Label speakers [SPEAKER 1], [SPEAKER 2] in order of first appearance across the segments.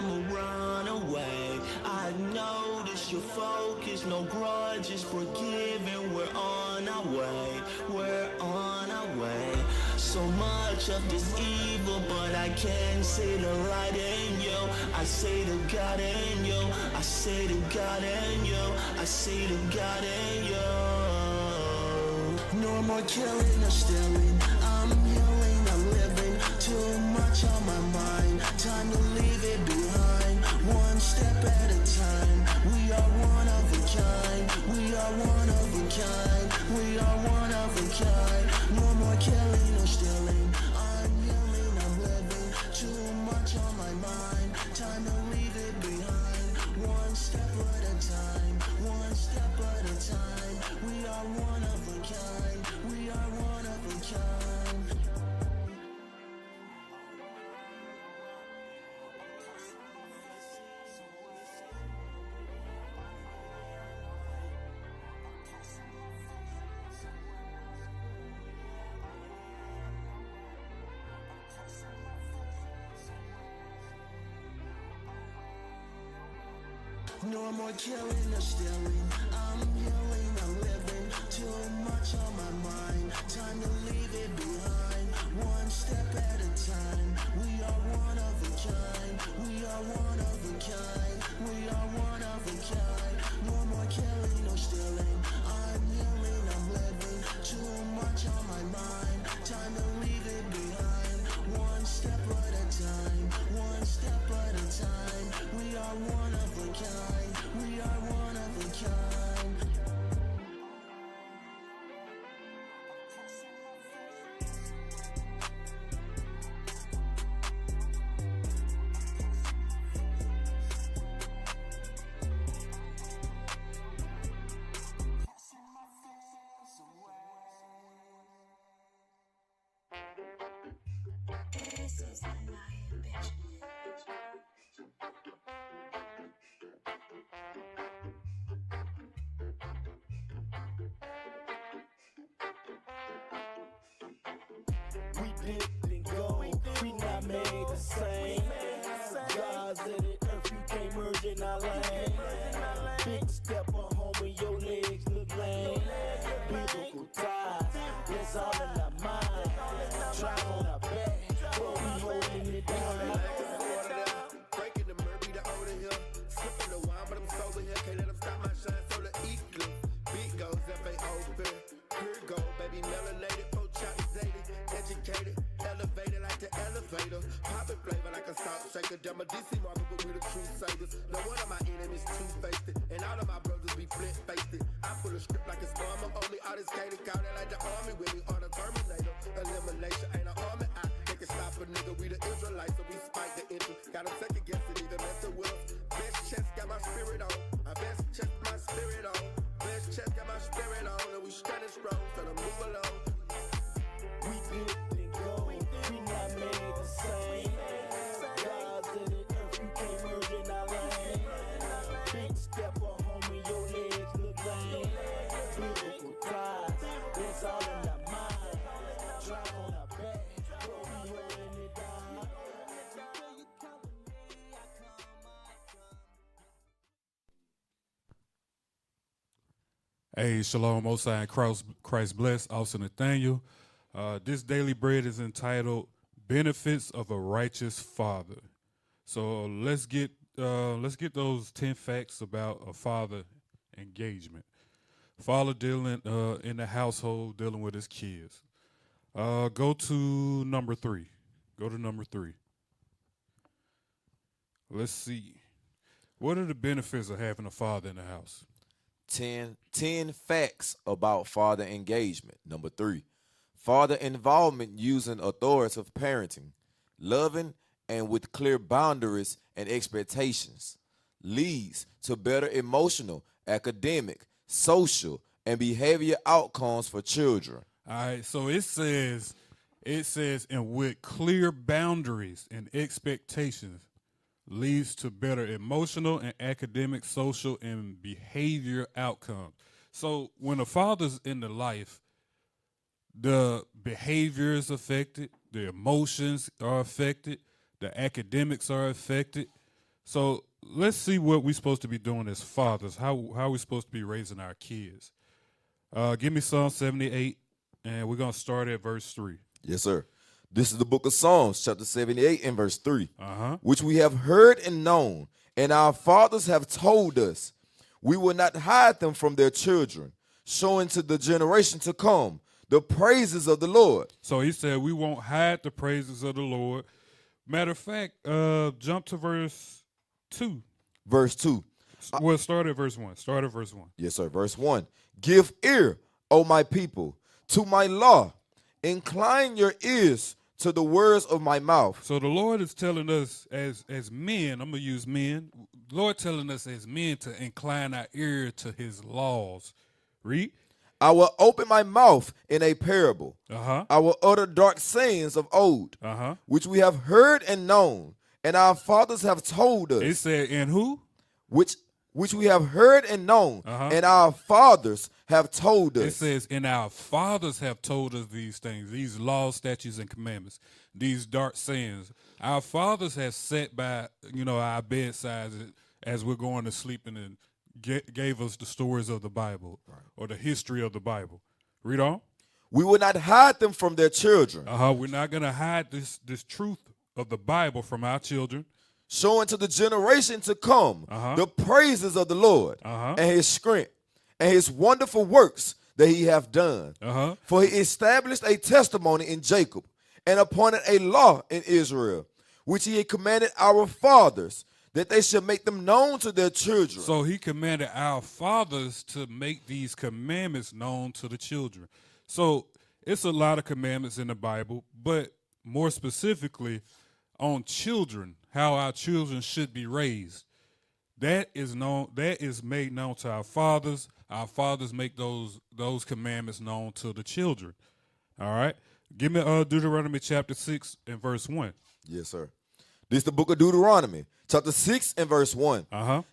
[SPEAKER 1] I'ma run away. I notice your focus, no grudges, forgiven. We're on our way, we're on our way. So much of this evil, but I can't see the light in you. I see the God in you. I see the God in you. I see the God in you. No more killing or stealing. I'm healing, I'm living. Too much on my mind. Time to leave it behind. One step at a time. We are one of a kind. We are one of a kind. We are one of a kind. No more killing or stealing. I'm healing, I'm living. Too much on my mind. Time to leave it behind. One step at a time. One step at a time. We are one of a kind. We are one of a kind. No more killing or stealing. I'm healing, I'm living. Too much on my mind. Time to leave it behind. One step at a time. We are one of a kind. We are one of a kind. We are one of a kind. No more killing or stealing. I'm healing, I'm living. Too much on my mind. Time to leave it behind. One step at a time. One step at a time. We are one of a kind. We are one of a kind.
[SPEAKER 2] This is the night, bitch.
[SPEAKER 3] We didn't go, we not made the same. Gods of the earth, you can't merge in our lane. Big step on home and your legs look lame. Biblical ties, that's all in our mind. Try on our back, but we holding it down.
[SPEAKER 4] Breaking the Murphy, the older here. Sipping the wine, but I'm sober here. Can't let them stop my shine, so the eagle. Beat goes, F-A-O-B. Pure gold, baby, melanated, post-chocolate, educated, elevated like the elevator. Poppin' flavor like a salt shaker. Damn a DC Marvel, but we the crusaders. No one of my enemies two-faced it, and all of my brothers be flip-faced it. I pull a script like it's armor, only artists cater, count it like the army with me on a Terminator. Elimination ain't an army, they can stop a nigga. We the Israelites, so we spike the entry. Got them second guessing, either messing with us. Best chest got my spirit on. My best chest, my spirit on. Best chest got my spirit on, and we standing strong, so to move along.
[SPEAKER 3] We didn't go, we not made the same. Gods of the earth, you can't merge in our lane. Big step on home and your legs look lame. Biblical ties, that's all in our mind. Drive on our back, but we holding it down.
[SPEAKER 5] Hey, Shalom, Osai, and Christ bless, Officer Nathaniel. This daily bread is entitled "Benefits of a Righteous Father." So let's get those 10 facts about a father engagement. Father dealing in the household, dealing with his kids. Go to number 3. Go to number 3. Let's see. What are the benefits of having a father in the house?
[SPEAKER 6] 10 facts about father engagement. Number 3, father involvement using authoritative parenting, loving and with clear boundaries and expectations, leads to better emotional, academic, social, and behavior outcomes for children.
[SPEAKER 5] All right, so it says, and with clear boundaries and expectations, leads to better emotional and academic, social, and behavior outcomes. So when a father's in the life, the behavior is affected, the emotions are affected, the academics are affected. So let's see what we're supposed to be doing as fathers. How we supposed to be raising our kids? Give me Psalm 78, and we're gonna start at verse 3.
[SPEAKER 6] Yes, sir. This is the book of Psalms, chapter 78 and verse 3,
[SPEAKER 5] Which
[SPEAKER 6] which we have heard and known, and our fathers have told us. We will not hide them from their children, showing to the generation to come the praises of the Lord.
[SPEAKER 5] So he said we won't hide the praises of the Lord. Matter of fact, jump to verse 2.
[SPEAKER 6] Verse 2.
[SPEAKER 5] Well, start at verse 1. Start at verse 1.
[SPEAKER 6] Yes, sir. Verse 1. Give ear, O my people, to my law. Incline your ears to the words of my mouth.
[SPEAKER 5] So the Lord is telling us as men, I'm going to use men. The Lord telling us as men to incline our ear to his laws. Read.
[SPEAKER 6] I will open my mouth in a parable.
[SPEAKER 5] Uh-huh.
[SPEAKER 6] I will utter dark sayings of old,
[SPEAKER 5] Uh-huh.
[SPEAKER 6] which we have heard and known, and our fathers have told us.
[SPEAKER 5] It said, in who?
[SPEAKER 6] Which we have heard and known, and our fathers have told us.
[SPEAKER 5] It says, and our fathers have told us these things, these laws, statutes, and commandments, these dark sayings. Our fathers have sat by, our bedsides as we're going to sleep and gave us the stories of the Bible or the history of the Bible. Read on.
[SPEAKER 6] We will not hide them from their children.
[SPEAKER 5] We're not going to hide this truth of the Bible from our children.
[SPEAKER 6] Showing to the generation to come the praises of the Lord and his strength and his wonderful works that he hath done. For he established a testimony in Jacob and appointed a law in Israel, which he had commanded our fathers, that they should make them known to their children.
[SPEAKER 5] So he commanded our fathers to make these commandments known to the children. So it's a lot of commandments in the Bible, but more specifically on children, how our children should be raised. That is made known to our fathers. Our fathers make those commandments known to the children. All right. Give me Deuteronomy chapter 6 and verse 1.
[SPEAKER 6] Yes, sir. This is the book of Deuteronomy, chapter 6 and verse 1.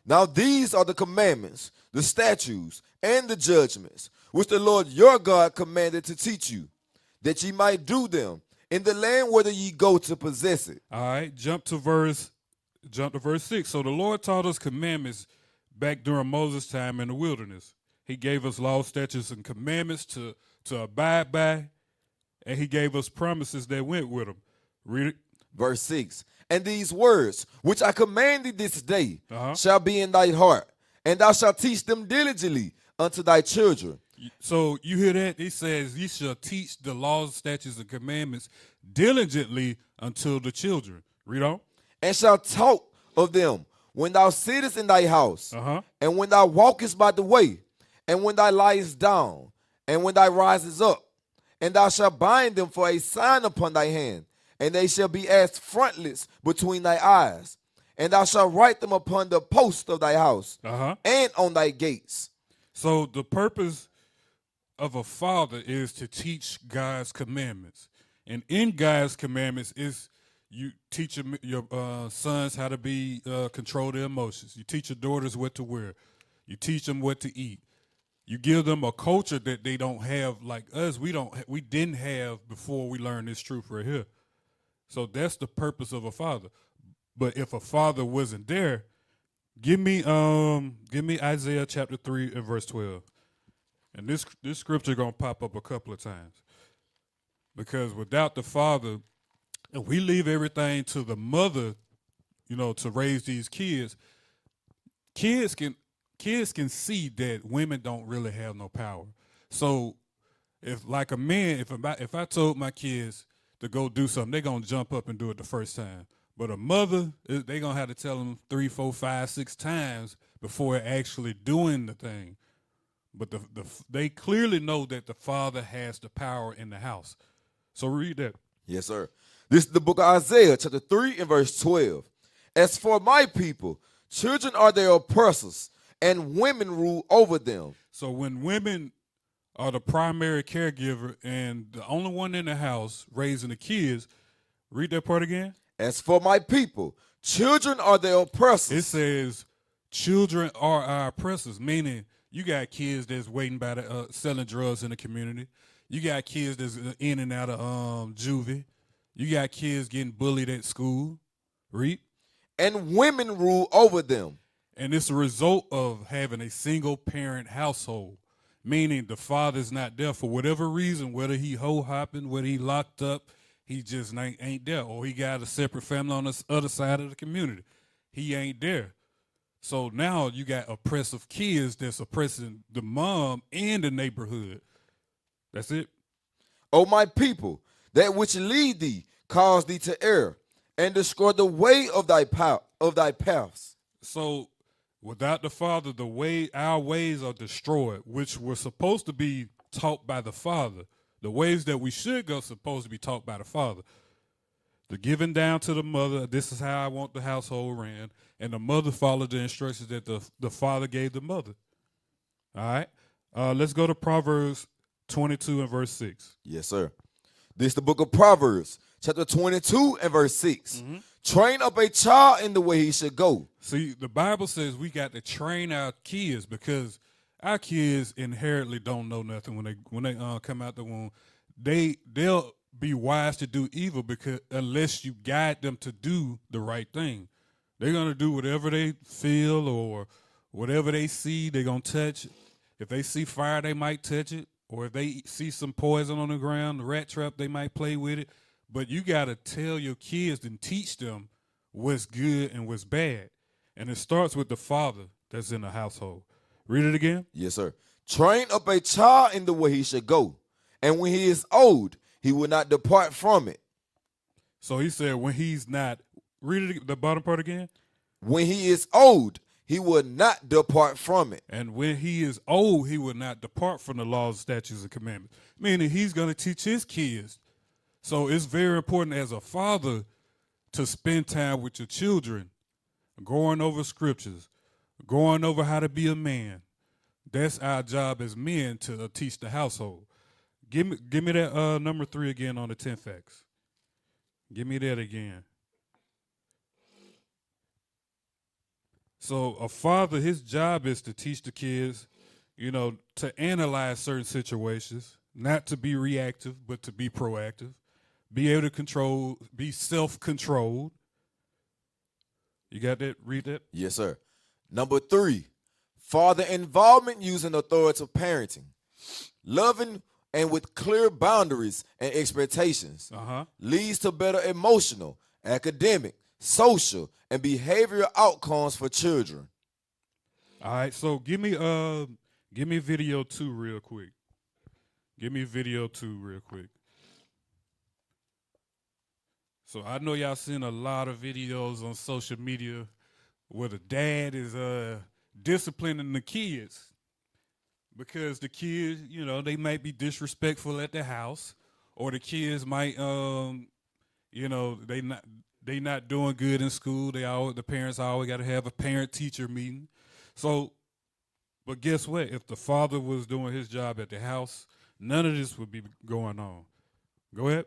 [SPEAKER 6] Now these are the commandments, the statutes, and the judgments, which the Lord your God commanded to teach you, that ye might do them in the land whither ye go to possess it.
[SPEAKER 5] All right, jump to verse 6. So the Lord taught us commandments back during Moses' time in the wilderness. He gave us law, statutes, and commandments to abide by, and he gave us promises that went with them. Read it.
[SPEAKER 6] Verse 6. And these words, which I command thee this day, shall be in thy heart, and thou shalt teach them diligently unto thy children.
[SPEAKER 5] So you hear that? It says, ye shall teach the laws, statutes, and commandments diligently unto the children. Read on.
[SPEAKER 6] And shall talk of them when thou sittest in thy house, and when thou walkest by the way, and when thou liest down, and when thou risest up. And thou shalt bind them for a sign upon thy hand, and they shall be as frontlets between thy eyes. And thou shalt write them upon the posts of thy house, and on thy gates.
[SPEAKER 5] So the purpose of a father is to teach God's commandments. And in God's commandments is you teach your sons how to be control their emotions. You teach your daughters what to wear. You teach them what to eat. You give them a culture that they don't have like us. We didn't have before we learned this truth right here. So that's the purpose of a father. But if a father wasn't there, give me Isaiah chapter 3 and verse 12. And this scripture gonna pop up a couple of times. Because without the father, if we leave everything to the mother, to raise these kids can see that women don't really have no power. So if like a man, if I told my kids to go do something, they're gonna jump up and do it the first time. But a mother, they're gonna have to tell them 3, 4, 5, 6 times before actually doing the thing. But they clearly know that the father has the power in the house. So read that.
[SPEAKER 6] Yes, sir. This is the book of Isaiah, chapter 3 and verse 12. As for my people, children are their oppressors, and women rule over them.
[SPEAKER 5] So when women are the primary caregiver and the only one in the house raising the kids, read that part again.
[SPEAKER 6] As for my people, children are their oppressors.
[SPEAKER 5] It says children are our oppressors, meaning you got kids that's waiting by the selling drugs in the community. You got kids that's in and out of juvie. You got kids getting bullied at school. Read.
[SPEAKER 6] and women rule over them.
[SPEAKER 5] And it's a result of having a single parent household, meaning the father's not there for whatever reason, whether he hopping, whether he locked up, he just ain't there, or he got a separate family on the other side of the community. He ain't there. So now you got oppressive kids that's oppressing the mom and the neighborhood. That's it.
[SPEAKER 6] O my people, that which lead thee cause thee to err, and destroy the way of thy paths.
[SPEAKER 5] So without the Father, our ways are destroyed, which were supposed to be taught by the Father. The ways that we should go supposed to be taught by the Father. The giving down to the mother, this is how I want the household ran, and the mother followed the instructions that the father gave the mother. All right? Let's go to Proverbs 22 and verse 6.
[SPEAKER 6] Yes, sir. This is the book of Proverbs, chapter 22 and verse 6.
[SPEAKER 5] Mm-hmm.
[SPEAKER 6] Train up a child in the way he should go.
[SPEAKER 5] See, the Bible says we got to train our kids because our kids inherently don't know nothing when they come out the womb. They'll be wise to do evil because unless you guide them to do the right thing, they're gonna do whatever they feel or whatever they see. They're gonna touch. If they see fire, they might touch it, or if they see some poison on the ground, the rat trap, they might play with it. But you gotta tell your kids and teach them what's good and what's bad, and it starts with the father that's in the household. Read it again.
[SPEAKER 6] Yes, sir. Train up a child in the way he should go, and when he is old, he will not depart from it.
[SPEAKER 5] So he said when he's not, read it, the bottom part again.
[SPEAKER 6] When he is old, he will not depart from it.
[SPEAKER 5] And when he is old, he will not depart from the laws, statutes, and commandments. Meaning he's going to teach his kids. So it's very important as a father to spend time with your children, going over scriptures, going over how to be a man. That's our job as men to teach the household. Give me that number 3 again on the 10 facts. Give me that again. So a father, his job is to teach the kids, to analyze certain situations, not to be reactive, but to be proactive, be able to control, be self-controlled. You got that? Read that?
[SPEAKER 6] Yes, sir. Number 3, father involvement using authoritative parenting. Loving and with clear boundaries and expectations leads to better emotional, academic, social, and behavioral outcomes for children.
[SPEAKER 5] All right, so give me video 2 real quick. Give me video 2 real quick. So I know y'all seen a lot of videos on social media where the dad is disciplining the kids. Because the kids, they might be disrespectful at the house, or the kids might, they not doing good in school. The parents always got to have a parent-teacher meeting. So, but guess what? If the father was doing his job at the house, none of this would be going on. Go ahead.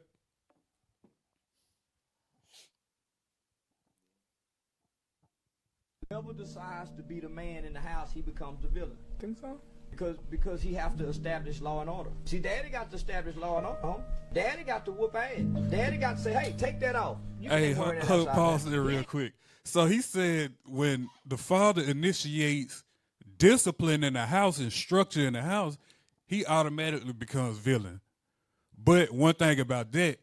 [SPEAKER 3] Whoever decides to be the man in the house, he becomes the villain.
[SPEAKER 7] Think so?
[SPEAKER 3] Because he have to establish law and order. See, Daddy got to establish law and order. Daddy got to whoop ass. Daddy got to say, hey, take that off.
[SPEAKER 5] Hey, pause there real quick. So he said when the father initiates discipline in the house and structure in the house, he automatically becomes villain. But one thing about that,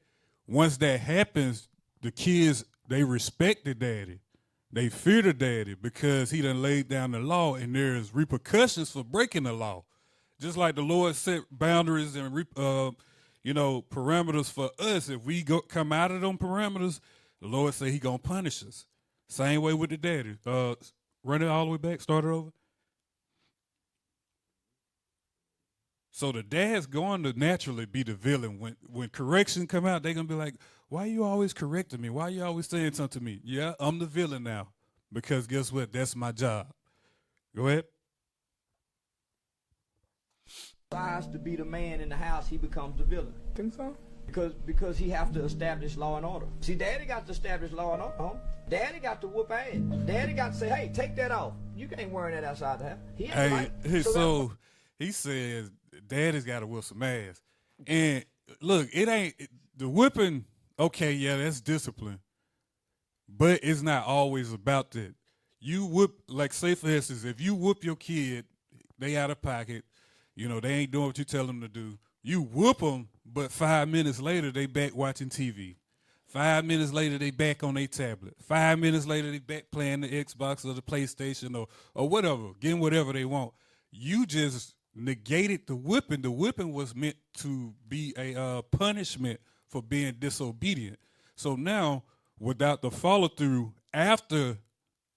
[SPEAKER 5] once that happens, the kids, they respect the daddy. They fear the daddy because he done laid down the law, and there's repercussions for breaking the law. Just like the Lord set boundaries and parameters for us. If we come out of them parameters, the Lord say he gonna punish us. Same way with the daddy. Run it all the way back, start it over. So the dad's going to naturally be the villain. When correction come out, they're gonna be like, why you always correcting me? Why you always saying something to me? Yeah, I'm the villain now. Because guess what? That's my job. Go ahead.
[SPEAKER 3] Decides to be the man in the house, he becomes the villain.
[SPEAKER 7] Think so?
[SPEAKER 3] Because he have to establish law and order. See, Daddy got to establish law and order. Daddy got to whoop ass. Daddy got to say, hey, take that off. You can't wear that outside the house. He ain't right.
[SPEAKER 5] So he says Daddy's got to whip some ass. And look, it ain't the whipping. Okay, yeah, that's discipline. But it's not always about that. You whoop, like say for instance, if you whoop your kid, they out of pocket, they ain't doing what you tell them to do. You whoop them, but 5 minutes later they back watching TV. 5 minutes later they back on their tablet. 5 minutes later they back playing the Xbox or the PlayStation or whatever, getting whatever they want. You just negated the whipping. The whipping was meant to be a punishment for being disobedient. So now, without the follow through after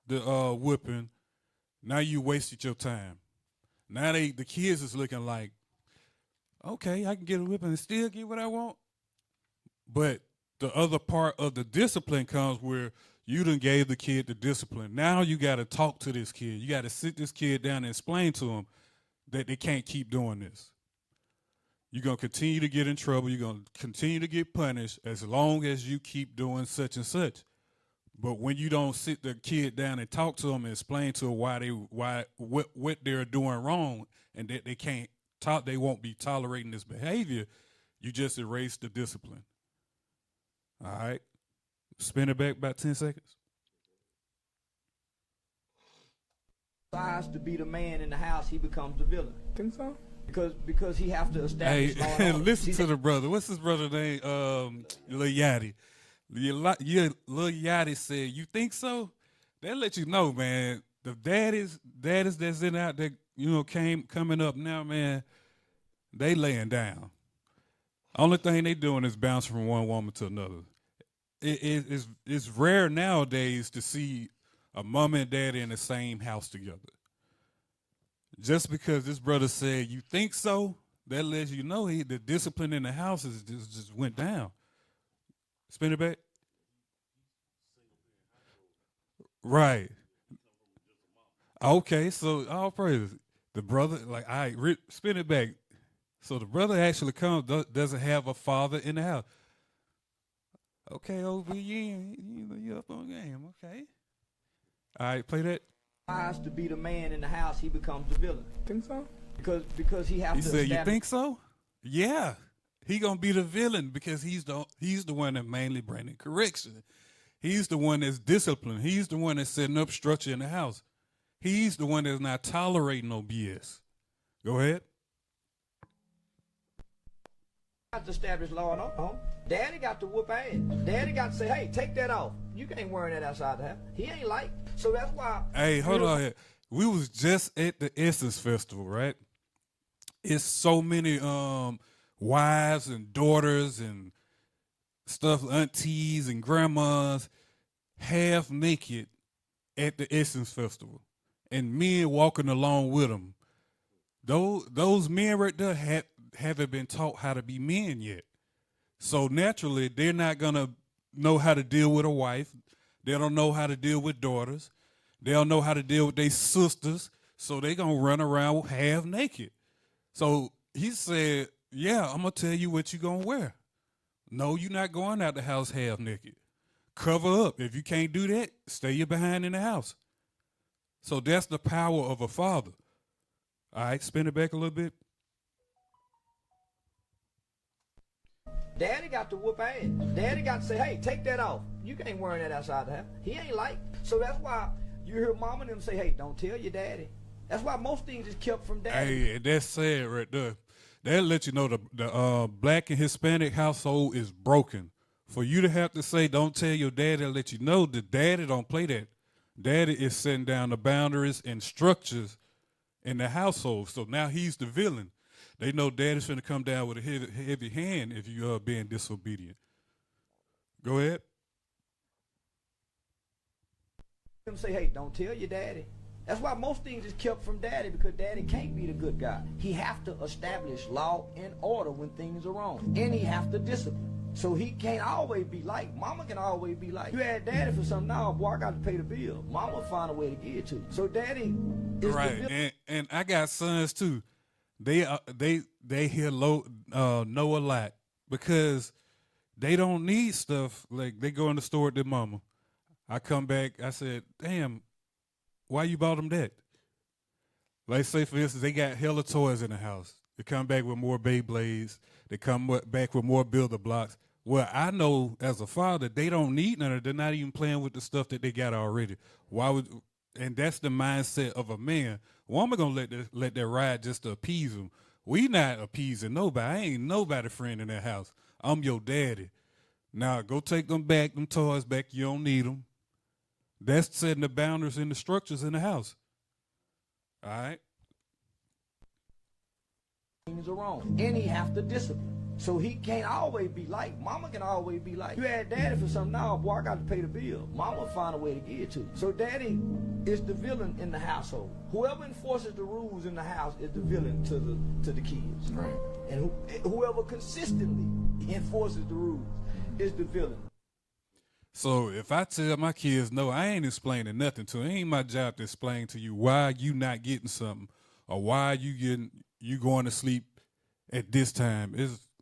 [SPEAKER 5] the whipping, now you wasted your time. Now the kids is looking like, okay, I can get a whipping and still get what I want. But the other part of the discipline comes where you done gave the kid the discipline. Now you got to talk to this kid. You got to sit this kid down and explain to him that they can't keep doing this. You're going to continue to get in trouble. You're going to continue to get punished as long as you keep doing such and such. But when you don't sit the kid down and talk to them and explain to them what they're doing wrong and that they won't be tolerating this behavior, you just erase the discipline. All right. Spin it back about 10 seconds.
[SPEAKER 3] Decides to be the man in the house, he becomes the villain.
[SPEAKER 7] Think so?
[SPEAKER 3] Because he have to establish law and
[SPEAKER 5] Hey,
[SPEAKER 3] order.
[SPEAKER 5] listen to the brother. What's his brother name? Lil Yachty. Lil Yachty said, "You think so?" That let you know, man. The daddies that's in out there, coming up now, man. They laying down. Only thing they doing is bouncing from one woman to another. It's rare nowadays to see a mom and daddy in the same house together. Just because this brother said, "You think so?" that lets you know the discipline in the house just went down. Spin it back. Right. Okay, so all praise. The brother, like, all right, spin it back. So the brother actually doesn't have a father in the house. Okay, OB, you up on game, okay. All right, play that.
[SPEAKER 3] Decides to be the man in the house, he becomes the villain.
[SPEAKER 7] Think so?
[SPEAKER 3] Because he have
[SPEAKER 5] He
[SPEAKER 3] to
[SPEAKER 5] said, "You
[SPEAKER 3] establish.
[SPEAKER 5] think so?" Yeah, he gonna be the villain because he's the one that mainly bringing correction. He's the one that's disciplined. He's the one that's setting up structure in the house. He's the one that's not tolerating no BS. Go ahead.
[SPEAKER 3] Got to establish law and order. Daddy got to whoop ass. Daddy got to say, "Hey, take that off. You ain't wearing that outside the house." He ain't like. So that's why.
[SPEAKER 5] Hey, hold on here. We was just at the Essence Festival, right? It's so many wives and daughters and stuff, aunties and grandmas, half naked at the Essence Festival, and men walking along with them. Those men right there haven't been taught how to be men yet. So naturally, they're not gonna know how to deal with a wife. They don't know how to deal with daughters. They don't know how to deal with their sisters. So they gonna run around half naked. So he said, "Yeah, I'm gonna tell you what you gonna wear. No, you're not going out the house half naked. Cover up. If you can't do that, stay your behind in the house." So that's the power of a father. All right, spin it back a little bit.
[SPEAKER 3] Daddy got to whoop ass. Daddy got to say, "Hey, take that off. You ain't wearing that outside the house." He ain't like. So that's why you hear mom and them say, "Hey, don't tell your daddy." That's why most things is kept from daddy.
[SPEAKER 5] Hey, that's sad right there. That'll let you know the black and Hispanic household is broken. For you to have to say, "Don't tell your daddy," to let you know the daddy don't play that. Daddy is setting down the boundaries and structures in the household. So now he's the villain. They know daddy's finna come down with a heavy hand if you are being disobedient. Go ahead.
[SPEAKER 3] Them say, "Hey, don't tell your daddy." That's why most things is kept from daddy, because daddy can't be the good guy. He have to establish law and order when things are wrong, and he have to discipline. So he can't always be like. Mama can always be like. You had daddy for something, now, boy, I got to pay the bill. Mama find a way to get it to you. So daddy is
[SPEAKER 5] Right, and I got sons too. They hear know a lot because they don't need stuff. Like they go in the store with their mama. I come back, I said, "Damn, why you bought them that?" Like say for instance, they got hella toys in the house. They come back with more Beyblades. They come back with more Builder blocks. Well, I know as a father, they don't need none of it. They're not even playing with the stuff that they got already. Why would? And that's the mindset of a man. Woman gonna let that ride just to appease them. We not appeasing nobody. I ain't nobody friend in that house. I'm your daddy. Now go take them back, them toys back. You don't need them. That's setting the boundaries and the structures in the house. All right.
[SPEAKER 3] Things are wrong, and he have to discipline. So he can't always be like, mama can always be like, you had daddy for something, now boy, I got to pay the bill. Mama will find a way to give it to you. So daddy is the villain in the household. Whoever enforces the rules in the house is the villain to the kids.
[SPEAKER 6] Right.
[SPEAKER 3] And whoever consistently enforces the rules is the villain.
[SPEAKER 5] So if I tell my kids no, I ain't explaining nothing to them. It ain't my job to explain to you why you not getting something or why you going to sleep at this time.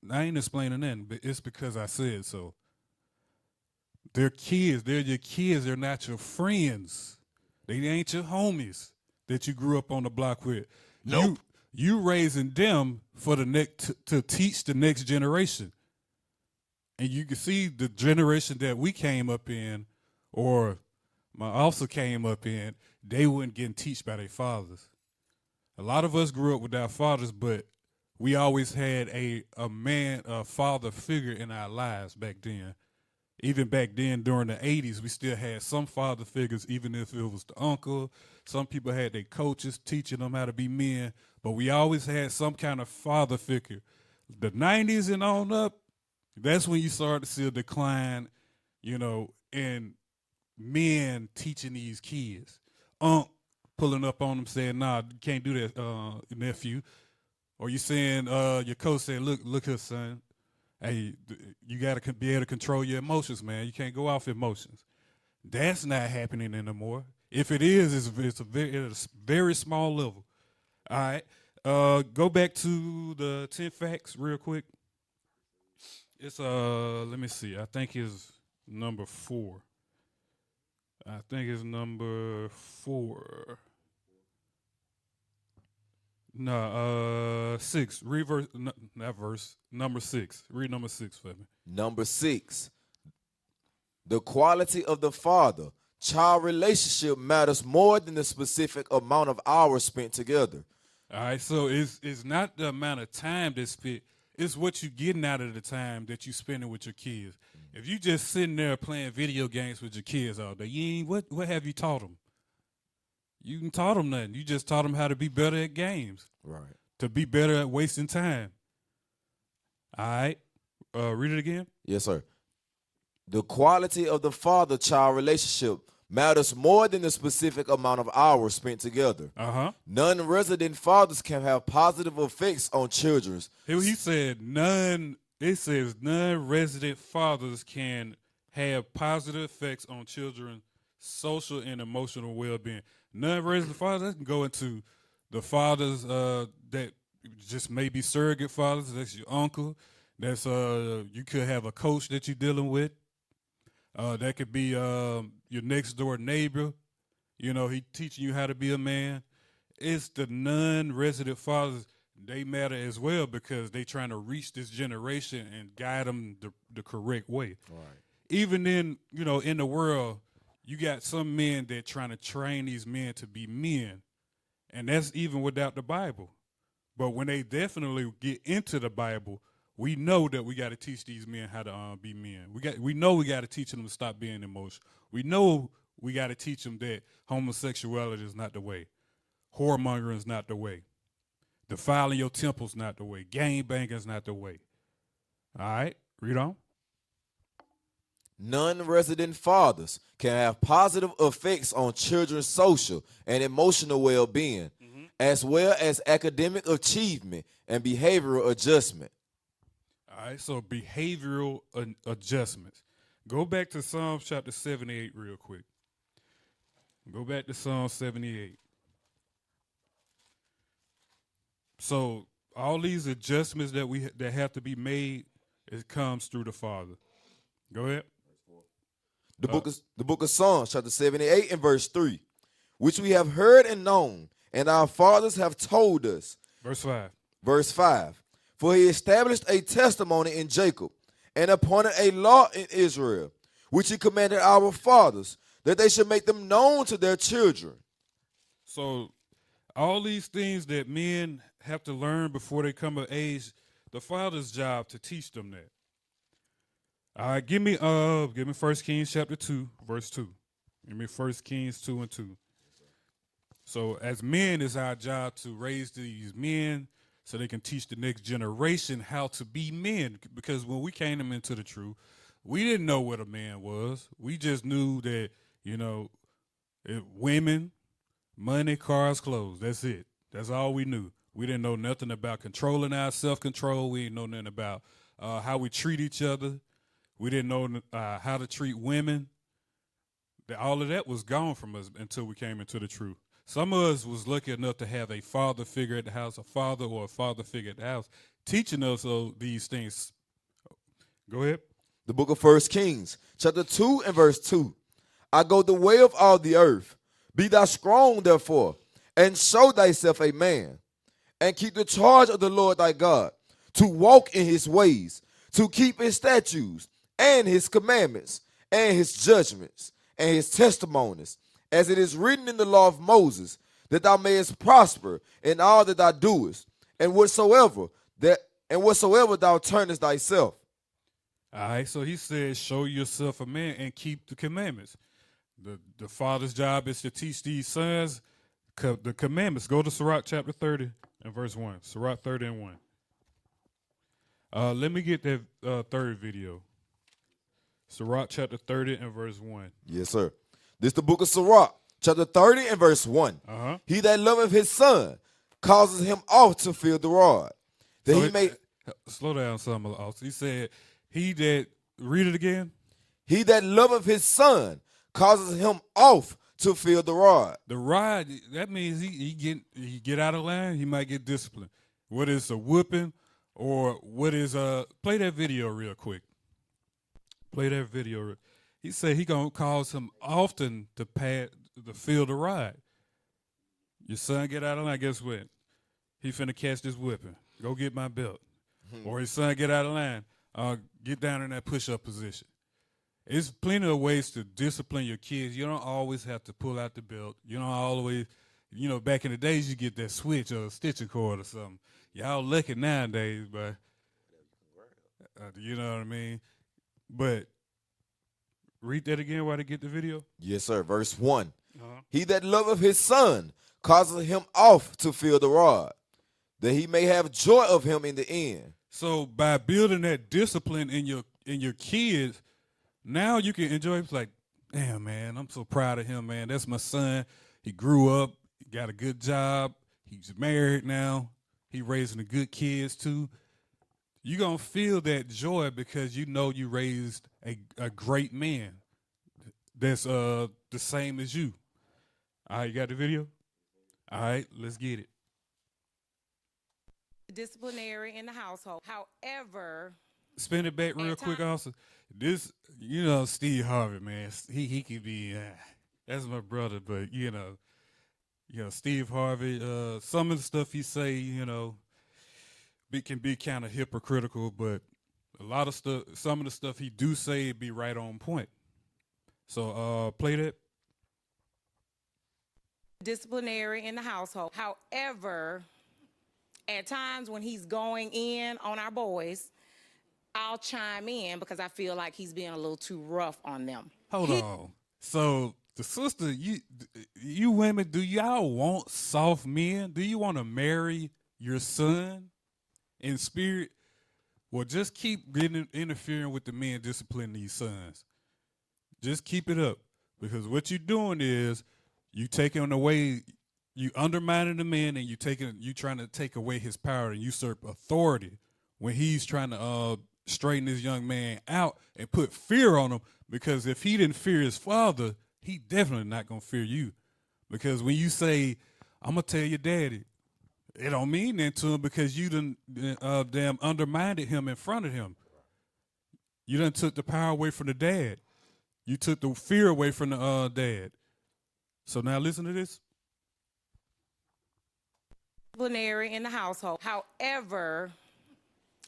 [SPEAKER 5] I ain't explaining nothing, but it's because I said so. They're kids. They're your kids. They're not your friends. They ain't your homies that you grew up on the block with.
[SPEAKER 6] Nope.
[SPEAKER 5] You raising them for the next to teach the next generation. And you can see the generation that we came up in, or my officer came up in, they weren't getting taught by their fathers. A lot of us grew up with our fathers, but we always had a father figure in our lives back then. Even back then during the 80s, we still had some father figures, even if it was the uncle. Some people had their coaches teaching them how to be men, but we always had some kind of father figure. The 90s and on up, that's when you started to see a decline, in men teaching these kids. Pulling up on them saying, nah, you can't do that, nephew. Or you saying, your coach said, look here, son. Hey, you got to be able to control your emotions, man. You can't go off emotions. That's not happening anymore. If it is, it's a very small level. All right. Go back to the 10 facts real quick. It's let me see. I think it's number 4. I think it's number 4. No, 6. Reverse, not verse. Number 6. Read number 6 for me.
[SPEAKER 6] Number 6, the quality of the father-child relationship matters more than the specific amount of hours spent together.
[SPEAKER 5] All right, so it's not the amount of time that's spent. It's what you getting out of the time that you spending with your kids. If you just sitting there playing video games with your kids all day, you ain't, what have you taught them? You ain't taught them nothing. You just taught them how to be better at games.
[SPEAKER 6] Right.
[SPEAKER 5] To be better at wasting time. All right. Read it again.
[SPEAKER 6] Yes, sir. The quality of the father-child relationship matters more than the specific amount of hours spent together.
[SPEAKER 5] Uh-huh.
[SPEAKER 6] Non-resident fathers can have positive effects on children.
[SPEAKER 5] He said it says non-resident fathers can have positive effects on children's social and emotional well-being. Non-resident fathers, that can go into the fathers that just maybe surrogate fathers. That's your uncle. That's you could have a coach that you're dealing with. That could be your next door neighbor. He teaching you how to be a man. It's the non-resident fathers. They matter as well because they trying to reach this generation and guide them the correct way.
[SPEAKER 6] Right.
[SPEAKER 5] Even in the world, you got some men that trying to train these men to be men, and that's even without the Bible. But when they definitely get into the Bible, we know that we got to teach these men how to be men. We know we got to teach them to stop being emotional. We know we got to teach them that homosexuality is not the way. Whoremongering is not the way. Defiling your temple is not the way. Gang banging is not the way. All right, read on.
[SPEAKER 6] Non-resident fathers can have positive effects on children's social and emotional well-being, as well as academic achievement and behavioral adjustment.
[SPEAKER 5] All right, so behavioral adjustments. Go back to Psalms chapter 78 real quick. Go back to Psalm 78. So all these adjustments that have to be made, it comes through the Father. Go ahead.
[SPEAKER 6] The book of Psalms, chapter 78 and verse 3, which we have heard and known, and our fathers have told us.
[SPEAKER 5] Verse 5.
[SPEAKER 6] Verse 5. For he established a testimony in Jacob and appointed a law in Israel, which he commanded our fathers, that they should make them known to their children.
[SPEAKER 5] So all these things that men have to learn before they come of age, the father's job to teach them that. All right, give me 1 Kings chapter 2, verse 2. Give me 1 Kings 2 and 2. So as men, it's our job to raise these men so they can teach the next generation how to be men. Because when we came into the truth, we didn't know what a man was. We just knew that, women, money, cars, clothes. That's it. That's all we knew. We didn't know nothing about controlling our self-control. We didn't know nothing about how we treat each other. We didn't know how to treat women. All of that was gone from us until we came into the truth. Some of us was lucky enough to have a father figure at the house, a father or a father figure at the house, teaching us these things. Go ahead.
[SPEAKER 6] The book of 1 Kings, chapter 2 and verse 2. I go the way of all the earth. Be thou strong, therefore, and show thyself a man, and keep the charge of the Lord thy God, to walk in his ways, to keep his statutes, and his commandments, and his judgments, and his testimonies, as it is written in the law of Moses, that thou mayest prosper in all that thou doest, and whatsoever thou turnest thyself.
[SPEAKER 5] All right, so he says, show yourself a man and keep the commandments. The father's job is to teach these sons the commandments. Go to Sirach chapter 30 and verse 1. Sirach 30 and 1. Let me get that third video. Sirach chapter 30 and verse 1.
[SPEAKER 6] Yes, sir. This is the book of Sirach, chapter 30 and verse 1. He that loveth his son causes him oft to feel the rod, that
[SPEAKER 5] So
[SPEAKER 6] he may...
[SPEAKER 5] Slow down some else. He said, read it again.
[SPEAKER 6] He that loveth his son causes him oft to feel the rod.
[SPEAKER 5] The rod, that means he get out of line, he might get disciplined. What is a whooping or what is play that video real quick. Play that video. He said he gonna cause him often to feel the rod. Your son get out of line, guess what? He finna catch this whipping. Go get my belt. Or his son get out of line, get down in that push-up position. There's plenty of ways to discipline your kids. You don't always have to pull out the belt. You don't always, back in the days you get that switch or a stitching cord or something. Y'all lucky nowadays, but you know what I mean? But read that again while they get the video.
[SPEAKER 6] Yes, sir. Verse 1. He that loveth his son causes him oft to feel the rod, that he may have joy of him in the end.
[SPEAKER 5] So by building that discipline in your kids, now you can enjoy it. It's like, damn, man, I'm so proud of him, man. That's my son. He grew up, he got a good job, he's married now, he raising the good kids too. You're going to feel that joy because you know you raised a great man that's the same as you. All right, you got the video? All right, let's get it.
[SPEAKER 7] Disciplinary in the household. However,
[SPEAKER 5] spin it back real quick also. This, Steve Harvey, man, he could be, that's my brother, but, Steve Harvey, some of the stuff he say, can be kind of hypocritical, but a lot of stuff, some of the stuff he do say be right on point. So play that.
[SPEAKER 7] disciplinary in the household. However, at times when he's going in on our boys, I'll chime in because I feel like he's being a little too rough on them.
[SPEAKER 5] Hold on. So the sister, you women, do y'all want soft men? Do you want to marry your son in spirit? Well, just keep interfering with the men disciplining these sons. Just keep it up, because what you're doing is you taking away, you undermining the man, and you trying to take away his power and usurp authority when he's trying to straighten this young man out and put fear on him. Because if he didn't fear his father, he definitely not gonna fear you. Because when you say, "I'm gonna tell your daddy," it don't mean that to him, because you done damn undermined him in front of him. You done took the power away from the dad. You took the fear away from the dad. So now listen to this.
[SPEAKER 7] Disciplinary in the household. However,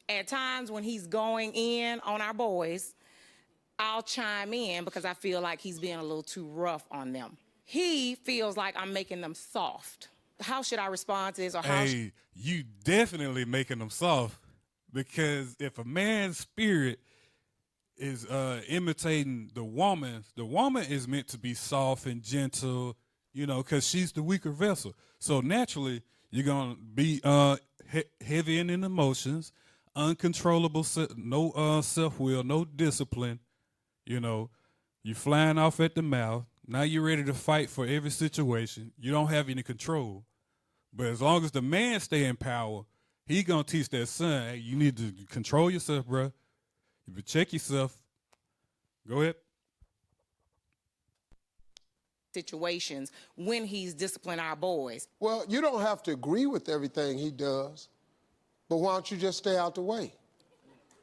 [SPEAKER 7] At times when he's going in on our boys, I'll chime in because I feel like he's being a little too rough on them. He feels like I'm making them soft. How should I respond to this? Or how?
[SPEAKER 5] Hey, you definitely making them soft, because if a man's spirit is imitating the woman is meant to be soft and gentle, because she's the weaker vessel. So naturally, you're gonna be heavy in emotions, uncontrollable, no self-will, no discipline. You're flying off at the mouth. Now you're ready to fight for every situation. You don't have any control. But as long as the man stay in power, he gonna teach that son, hey, you need to control yourself, bro. You can check yourself. Go ahead.
[SPEAKER 7] Situations when he's disciplining our boys.
[SPEAKER 8] Well, you don't have to agree with everything he does, but why don't you just stay out the way?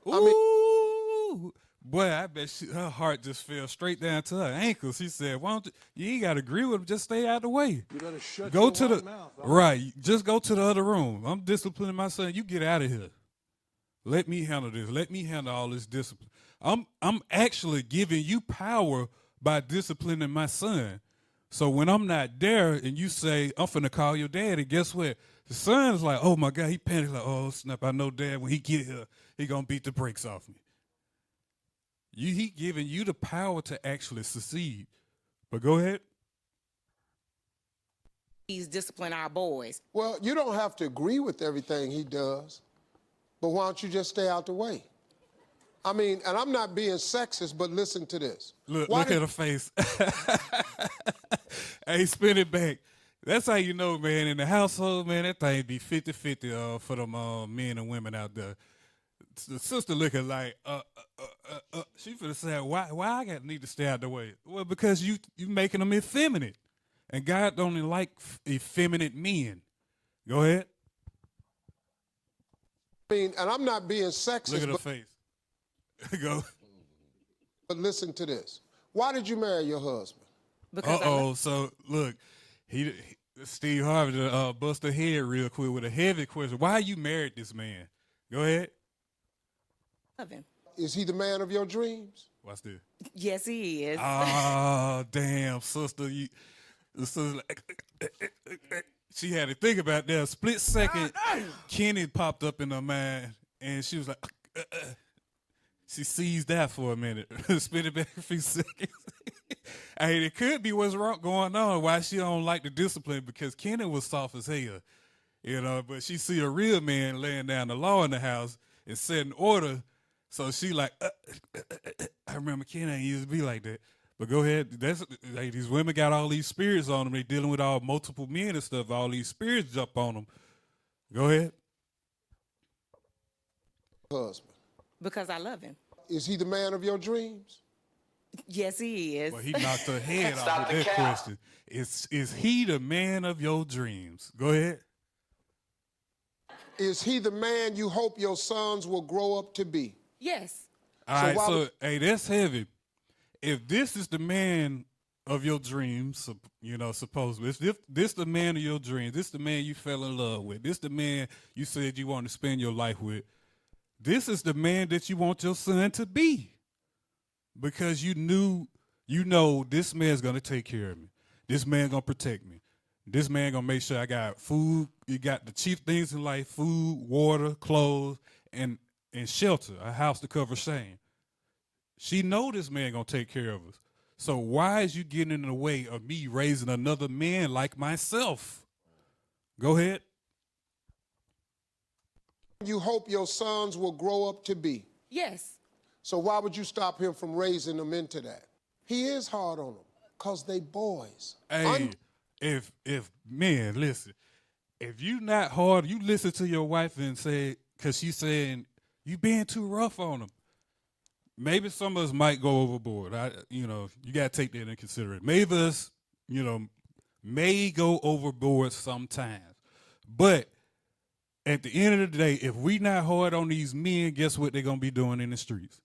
[SPEAKER 5] Ooh, boy, I bet her heart just fell straight down to her ankles. She said, "Why don't you ain't got to agree with him? Just stay out the way.
[SPEAKER 9] You better shut
[SPEAKER 5] Go
[SPEAKER 9] your
[SPEAKER 5] to the
[SPEAKER 9] white mouth.
[SPEAKER 5] right. Just go to the other room. I'm disciplining my son. You get out of here. Let me handle this. Let me handle all this discipline. I'm actually giving you power by disciplining my son. So when I'm not there and you say, I'm finna call your dad, and guess what? The son's like, oh my God, he panics like, oh snap, I know dad, when he get here, he gonna beat the brakes off me. He giving you the power to actually succeed. But go ahead.
[SPEAKER 7] He's disciplining our boys.
[SPEAKER 8] Well, you don't have to agree with everything he does, but why don't you just stay out the way? I mean, and I'm not being sexist, but listen to this.
[SPEAKER 5] Look at her face. Hey, spin it back. That's how you know, man, in the household, man, that thing be 50-50 for them men and women out there. The sister looking like, she finna say, why I need to stay out the way? Well, because you making them effeminate. And God don't like effeminate men. Go ahead.
[SPEAKER 8] I mean, and I'm not being sexist.
[SPEAKER 5] Look at her face. Go.
[SPEAKER 8] But listen to this. Why did you marry your husband?
[SPEAKER 7] Because
[SPEAKER 5] So look, Steve Harvey bust a head real quick with a heavy question. Why you married this man? Go ahead.
[SPEAKER 7] I love him.
[SPEAKER 8] Is he the man of your dreams?
[SPEAKER 5] Watch this.
[SPEAKER 7] Yes, he is.
[SPEAKER 5] Oh, damn, sister. The sister, she had to think about that. A split second, Kenny popped up in her mind, and she was like, She seized that for a minute. Spin it back a few seconds. Hey, it could be what's wrong going on, why she don't like the discipline, because Kenny was soft as hell, but she see a real man laying down the law in the house and setting order, so she like, I remember Kenny ain't used to be like that. But go ahead, that's like, these women got all these spirits on them. They dealing with all multiple men and stuff. All these spirits jump on them. Go ahead.
[SPEAKER 8] Husband.
[SPEAKER 7] Because I love him.
[SPEAKER 8] Is he the man of your dreams?
[SPEAKER 7] Yes, he is.
[SPEAKER 5] Well, he knocked her head off with that question. Is he the man of your dreams? Go ahead.
[SPEAKER 8] Is he the man you hope your sons will grow up to be?
[SPEAKER 7] Yes.
[SPEAKER 5] All
[SPEAKER 8] So
[SPEAKER 5] right,
[SPEAKER 8] why
[SPEAKER 5] so
[SPEAKER 8] would-
[SPEAKER 5] hey, that's heavy. If this is the man of your dreams, supposedly, if this the man of your dreams, this the man you fell in love with, this the man you said you want to spend your life with, this is the man that you want your son to be. Because you know this man's gonna take care of me. This man gonna protect me. This man gonna make sure I got food. You got the chief things in life: food, water, clothes, and shelter, a house to cover shame. She know this man gonna take care of us. So why is you getting in the way of me raising another man like myself? Go ahead.
[SPEAKER 8] You hope your sons will grow up to be.
[SPEAKER 7] Yes.
[SPEAKER 8] So why would you stop him from raising them into that? He is hard on them because they boys.
[SPEAKER 5] Hey, if men, listen, if you not hard, you listen to your wife and say, because she's saying you being too rough on them. Maybe some of us might go overboard. You got to take that into consideration. Maybe us, may go overboard sometimes. But at the end of the day, if we not hard on these men, guess what they're going to be doing in the streets?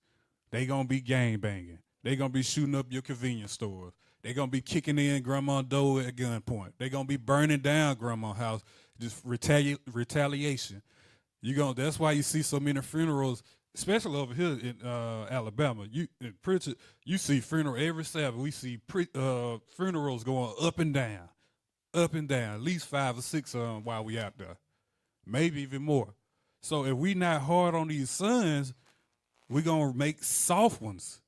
[SPEAKER 5] They going to be gang banging. They going to be shooting up your convenience stores. They going to be kicking in grandma's door at gunpoint. They going to be burning down grandma's house, just retaliation. That's why you see so many funerals, especially over here in Alabama. You in Pritchard, you see funeral every Sabbath. We see funerals going up and down, at least 5 or 6 of them while we out there, maybe even more. So if we not hard on these sons, we gonna make soft ones.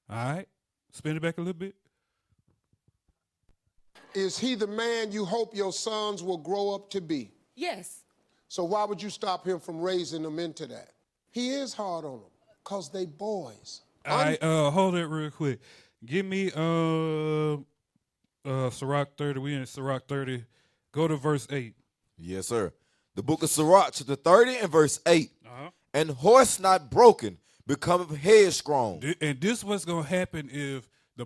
[SPEAKER 5] All right, spin it back a little bit.
[SPEAKER 8] Is he the man you hope your sons will grow up to be?
[SPEAKER 7] Yes.
[SPEAKER 8] So why would you stop him from raising them into that? He is hard on them because they boys.
[SPEAKER 5] All right, hold it real quick. Give me Sirach 30. We in Sirach 30. Go to verse 8.
[SPEAKER 6] Yes, sir. The book of Sirach, chapter 30 and verse 8.
[SPEAKER 5] Uh-huh.
[SPEAKER 6] And horse not broken becometh headstrong.
[SPEAKER 5] And this what's gonna happen if the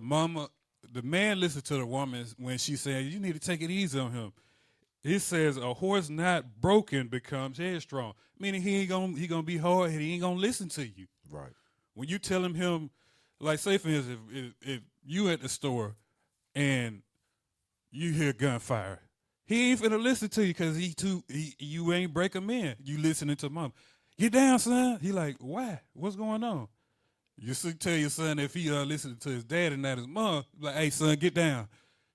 [SPEAKER 5] man listens to the woman when she says, "You need to take it easy on him." He says, "A horse not broken becomes headstrong," meaning he gonna be hard. He ain't gonna listen to you.
[SPEAKER 6] Right.
[SPEAKER 5] When you telling him, like, say for instance, if you at the store and you hear gunfire, he ain't finna listen to you because you ain't break him in. You listening to mom. Get down, son. He like, why? What's going on? You should tell your son if he listening to his dad and not his mom, like, hey, son, get down.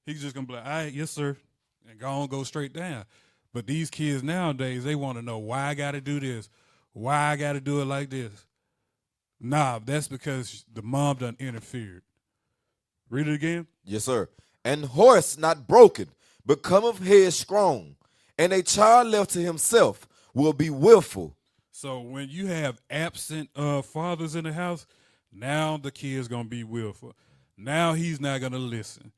[SPEAKER 5] He's just gonna be like, all right, yes, sir, and go straight down. But these kids nowadays, they want to know why I got to do this, why I got to do it like this. Nah, that's because the mom done interfered. Read it again.
[SPEAKER 6] Yes, sir. And horse not broken becometh headstrong, and a child left to himself will be willful.
[SPEAKER 5] So when you have absent fathers in the house, now the kid's gonna be willful. Now he's not gonna listen.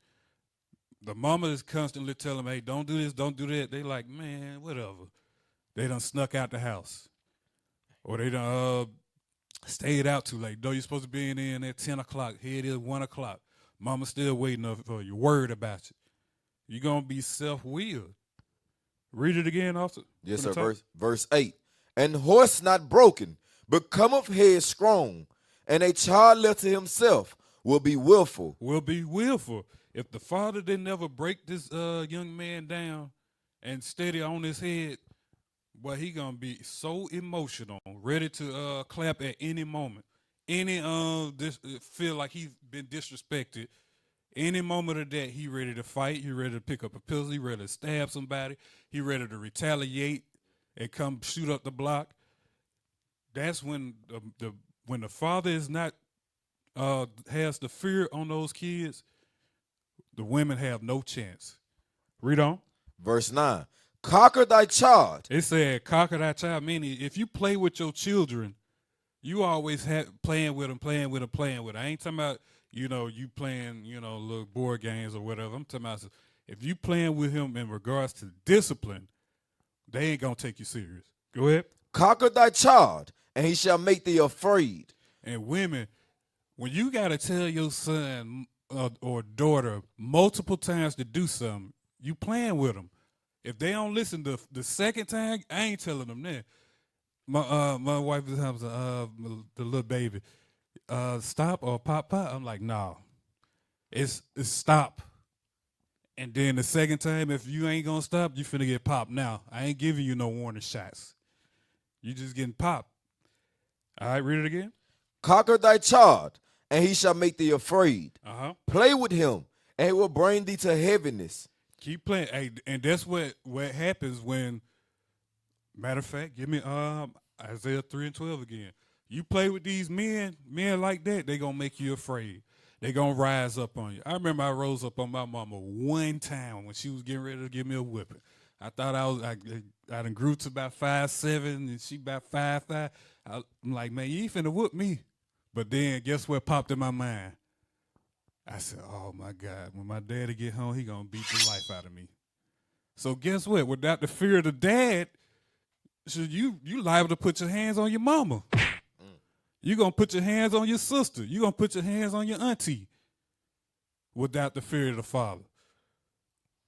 [SPEAKER 5] The mama is constantly telling him, hey, don't do this, don't do that. They like, man, whatever. They done snuck out the house. Or they done stayed out too late. Though you're supposed to be in at 10 o'clock. Here it is, 1 o'clock. Mama still waiting up for you, worried about you. You're gonna be self-willed. Read it again, officer.
[SPEAKER 6] Yes, sir. Verse 8. And horse not broken becometh headstrong, and a child left to himself will be willful.
[SPEAKER 5] Will be willful. If the father didn't ever break this young man down and steady on his head, well, he gonna be so emotional, ready to clap at any moment. Any feel like he's been disrespected. Any moment of that, he ready to fight. He ready to pick up a pistol. He ready to stab somebody. He ready to retaliate and come shoot up the block. That's when the father is not has the fear on those kids. The women have no chance. Read on.
[SPEAKER 6] Verse 9. Conquer thy child.
[SPEAKER 5] It said, conquer thy child, meaning if you play with your children, you always have playing with them. I ain't talking about, you playing, little board games or whatever. I'm talking about if you playing with him in regards to discipline, they ain't going to take you serious. Go ahead.
[SPEAKER 6] Conquer thy child, and he shall make thee afraid.
[SPEAKER 5] And women, when you got to tell your son or daughter multiple times to do something, you playing with them. If they don't listen the second time, I ain't telling them that. My wife is the little baby, stop or pop. I'm like, nah, it's stop. And then the second time, if you ain't gonna stop, you finna get popped. Now I ain't giving you no warning shots. You just getting popped. All right, read it again.
[SPEAKER 6] Conquer thy child, and he shall make thee afraid.
[SPEAKER 5] Play
[SPEAKER 6] with him, and he will bring thee to heaviness.
[SPEAKER 5] Keep playing. Hey, and that's what happens when, matter of fact, give me Isaiah 3 and 12 again. You play with these men like that, they going to make you afraid. They going to rise up on you. I remember I rose up on my mama one time when she was getting ready to give me a whipping. I thought I done grew to about 5'7", and she about 5'5". I'm like, man, you ain't finna whoop me. But then guess what popped in my mind? I said, oh, my God, when my daddy get home, he going to beat the life out of me. So guess what? Without the fear of the dad, so you liable to put your hands on your mama. You're going to put your hands on your sister. You're going to put your hands on your auntie without the fear of the father.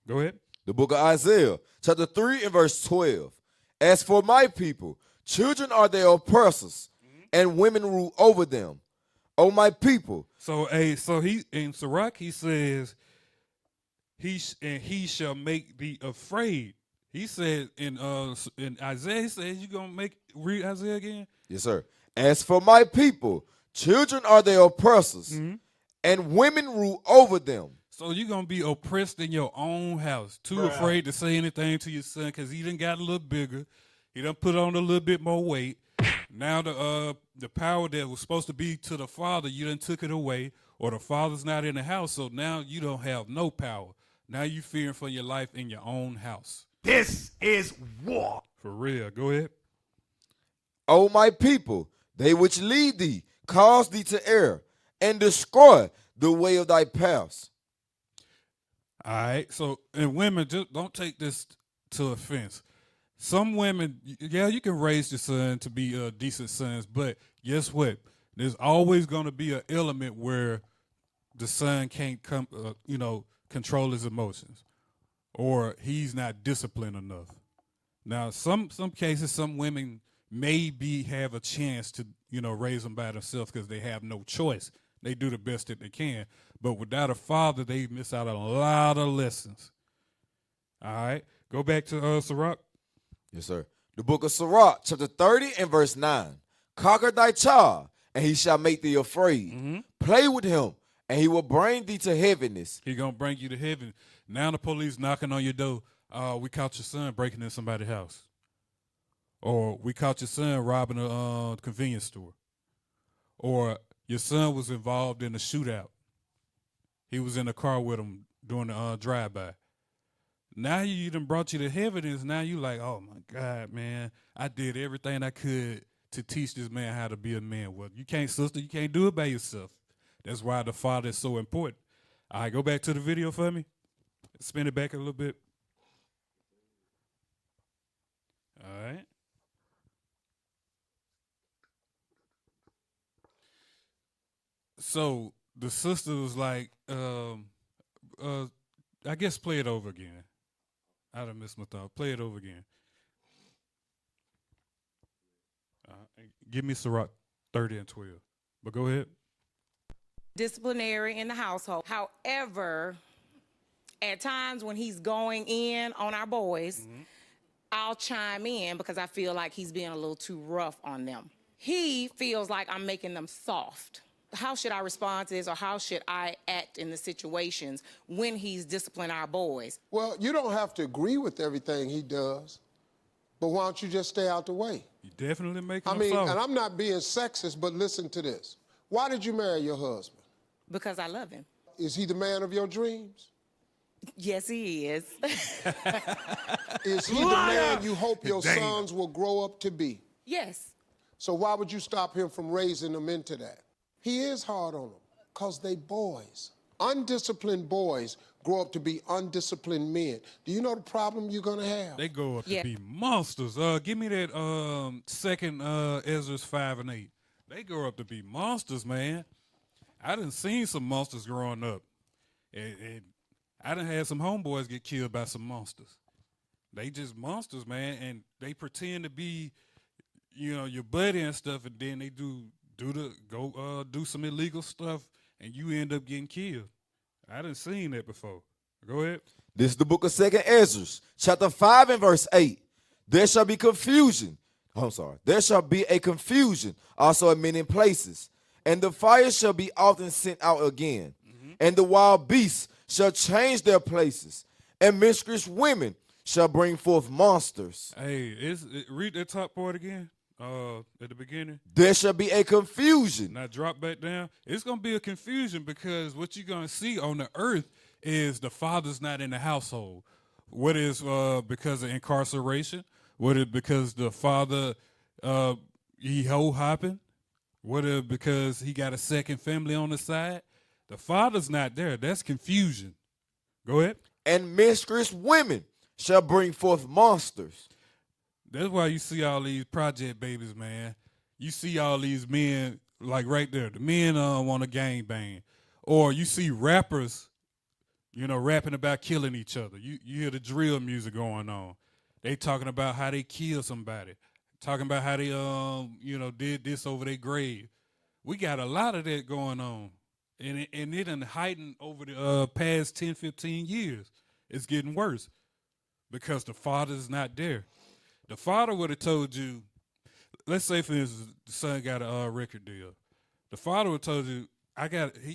[SPEAKER 5] Go ahead.
[SPEAKER 6] The book of Isaiah, chapter 3 and verse 12. As for my people, children are their oppressors, and women rule over them. O my people.
[SPEAKER 5] So he in Sirach he says he shall make thee afraid. He said in Isaiah, he said, you gonna read Isaiah again?
[SPEAKER 6] Yes, sir. As for my people, children are their oppressors, and women rule over them.
[SPEAKER 5] So you're going to be oppressed in your own house, too afraid to say anything to your son because he done got a little bigger. He done put on a little bit more weight. Now the power that was supposed to be to the father, you done took it away, or the father's not in the house, so now you don't have no power. Now you fearing for your life in your own house.
[SPEAKER 3] This is war.
[SPEAKER 5] For real. Go ahead.
[SPEAKER 6] O my people, they which lead thee, cause thee to err, and destroy the way of thy paths.
[SPEAKER 5] All right. So, and women, just don't take this to offense. Some women, yeah, you can raise your son to be decent sons, but guess what? There's always going to be an element where the son can't control his emotions, or he's not disciplined enough. Now, some cases, some women maybe have a chance to raise them by themselves because they have no choice. They do the best that they can, but without a father, they miss out on a lot of lessons. All right, go back to Sirach.
[SPEAKER 6] Yes, sir. The book of Sirach, chapter 30 and verse 9. Conquer thy child, and he shall make thee afraid. Play with him, and he will bring thee to heaviness.
[SPEAKER 5] He gonna bring you to heaven. Now the police knocking on your door. We caught your son breaking in somebody's house. Or we caught your son robbing a convenience store. Or your son was involved in a shootout. He was in a car with him during the drive-by. Now you done brought you to heaven, and now you like, oh my God, man, I did everything I could to teach this man how to be a man. Well, you can't, sister, you can't do it by yourself. That's why the father is so important. All right, go back to the video for me. Spin it back a little bit. All right. So the sister was like, I guess play it over again. I done missed my thought. Play it over again. Give me Sirach 30 and 12. But go ahead.
[SPEAKER 7] Disciplinary in the household. However, at times when he's going in on our boys, I'll chime in because I feel like he's being a little too rough on them. He feels like I'm making them soft. How should I respond to this, or how should I act in the situations when he's disciplining our boys?
[SPEAKER 8] Well, you don't have to agree with everything he does, but why don't you just stay out the way?
[SPEAKER 5] You definitely making
[SPEAKER 8] I
[SPEAKER 5] them
[SPEAKER 8] mean,
[SPEAKER 5] soft.
[SPEAKER 8] and I'm not being sexist, but listen to this. Why did you marry your husband?
[SPEAKER 7] Because I love him.
[SPEAKER 8] Is he the man of your dreams?
[SPEAKER 7] Yes, he is.
[SPEAKER 8] Is he the man you hope your sons will grow up to be?
[SPEAKER 7] Yes.
[SPEAKER 8] So why would you stop him from raising them into that? He is hard on them because they boys. Undisciplined boys grow up to be undisciplined men. Do you know the problem you're going to have?
[SPEAKER 5] They go up
[SPEAKER 7] Yeah.
[SPEAKER 5] to be monsters. Give me that second Ezra 5 and 8. They grow up to be monsters, man. I done seen some monsters growing up. And I done had some homeboys get killed by some monsters. They just monsters, man, and they pretend to be, your buddy and stuff, and then they do some illegal stuff, and you end up getting killed. I done seen that before. Go ahead.
[SPEAKER 6] This is the book of 2nd Ezra, chapter 5 and verse 8. There shall be confusion. There shall be a confusion also in many places, and the fire shall be often sent out again, and the wild beasts shall change their places, and mistress women shall bring forth monsters.
[SPEAKER 5] Hey, read that top part again. At the beginning.
[SPEAKER 6] There shall be a confusion.
[SPEAKER 5] Now drop back down. It's gonna be a confusion because what you're gonna see on the earth is the father's not in the household. What is because of incarceration? What is because the father he hopping? What is because he got a second family on the side? The father's not there. That's confusion. Go ahead.
[SPEAKER 6] And mistress women shall bring forth monsters.
[SPEAKER 5] That's why you see all these project babies, man. You see all these men, like right there. The men want to gangbang. Or you see rappers, rapping about killing each other. You hear the drill music going on. They talking about how they killed somebody. Talking about how they, did this over their grave. We got a lot of that going on. And it done heightened over the past 10, 15 years. It's getting worse. because the father is not there. The father would have told you, let's say for instance, the son got a record deal. The father would have told you,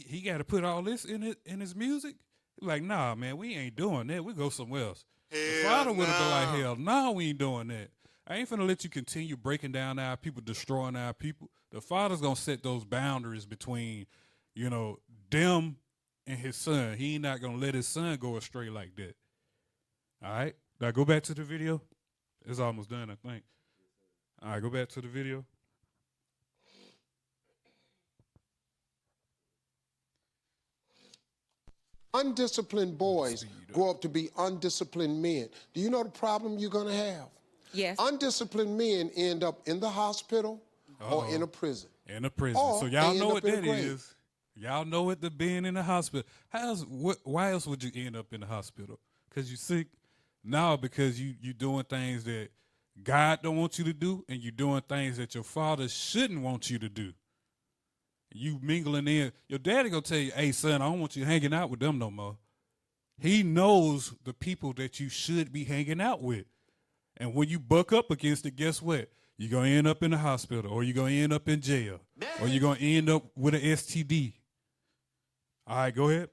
[SPEAKER 5] he got to put all this in his music. Like, nah, man, we ain't doing that. We go somewhere else. The father would have been like, hell, no, we ain't doing that. I ain't finna let you continue breaking down our people, destroying our people. The father's gonna set those boundaries between, them and his son. He ain't not gonna let his son go astray like that. All right, now go back to the video. It's almost done, I think. All right, go back to the video.
[SPEAKER 8] Undisciplined boys grow up to be undisciplined men. Do you know the problem you're going to have?
[SPEAKER 7] Yes.
[SPEAKER 8] Undisciplined men end up in the hospital or in a prison.
[SPEAKER 5] In a prison.
[SPEAKER 8] Or
[SPEAKER 5] So y'all
[SPEAKER 8] they
[SPEAKER 5] know
[SPEAKER 8] end
[SPEAKER 5] what
[SPEAKER 8] up in a
[SPEAKER 5] that
[SPEAKER 8] grave.
[SPEAKER 5] is. Y'all know what the being in the hospital. Why else would you end up in the hospital? Because you sick? No, because you doing things that God don't want you to do, and you doing things that your father shouldn't want you to do. You mingling in. Your daddy gonna tell you, hey, son, I don't want you hanging out with them no more. He knows the people that you should be hanging out with. And when you buck up against it, guess what? You're going to end up in the hospital, or you're going to end up in jail, or you're going to end up with an STD. All right, go ahead.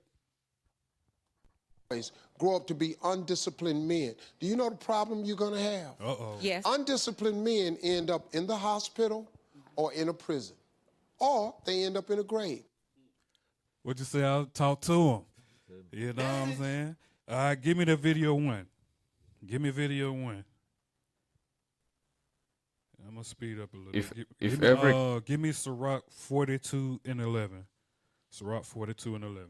[SPEAKER 8] Boys grow up to be undisciplined men. Do you know the problem you're going to have?
[SPEAKER 5] Uh-oh.
[SPEAKER 7] Yes.
[SPEAKER 8] Undisciplined men end up in the hospital or in a prison, or they end up in a grave.
[SPEAKER 5] What'd you say? I'll talk to him. You know what I'm saying? All right, give me the video one. Give me video one. I'm going to speed up a little. Give me Sirach 42 and 11. Sirach 42 and 11.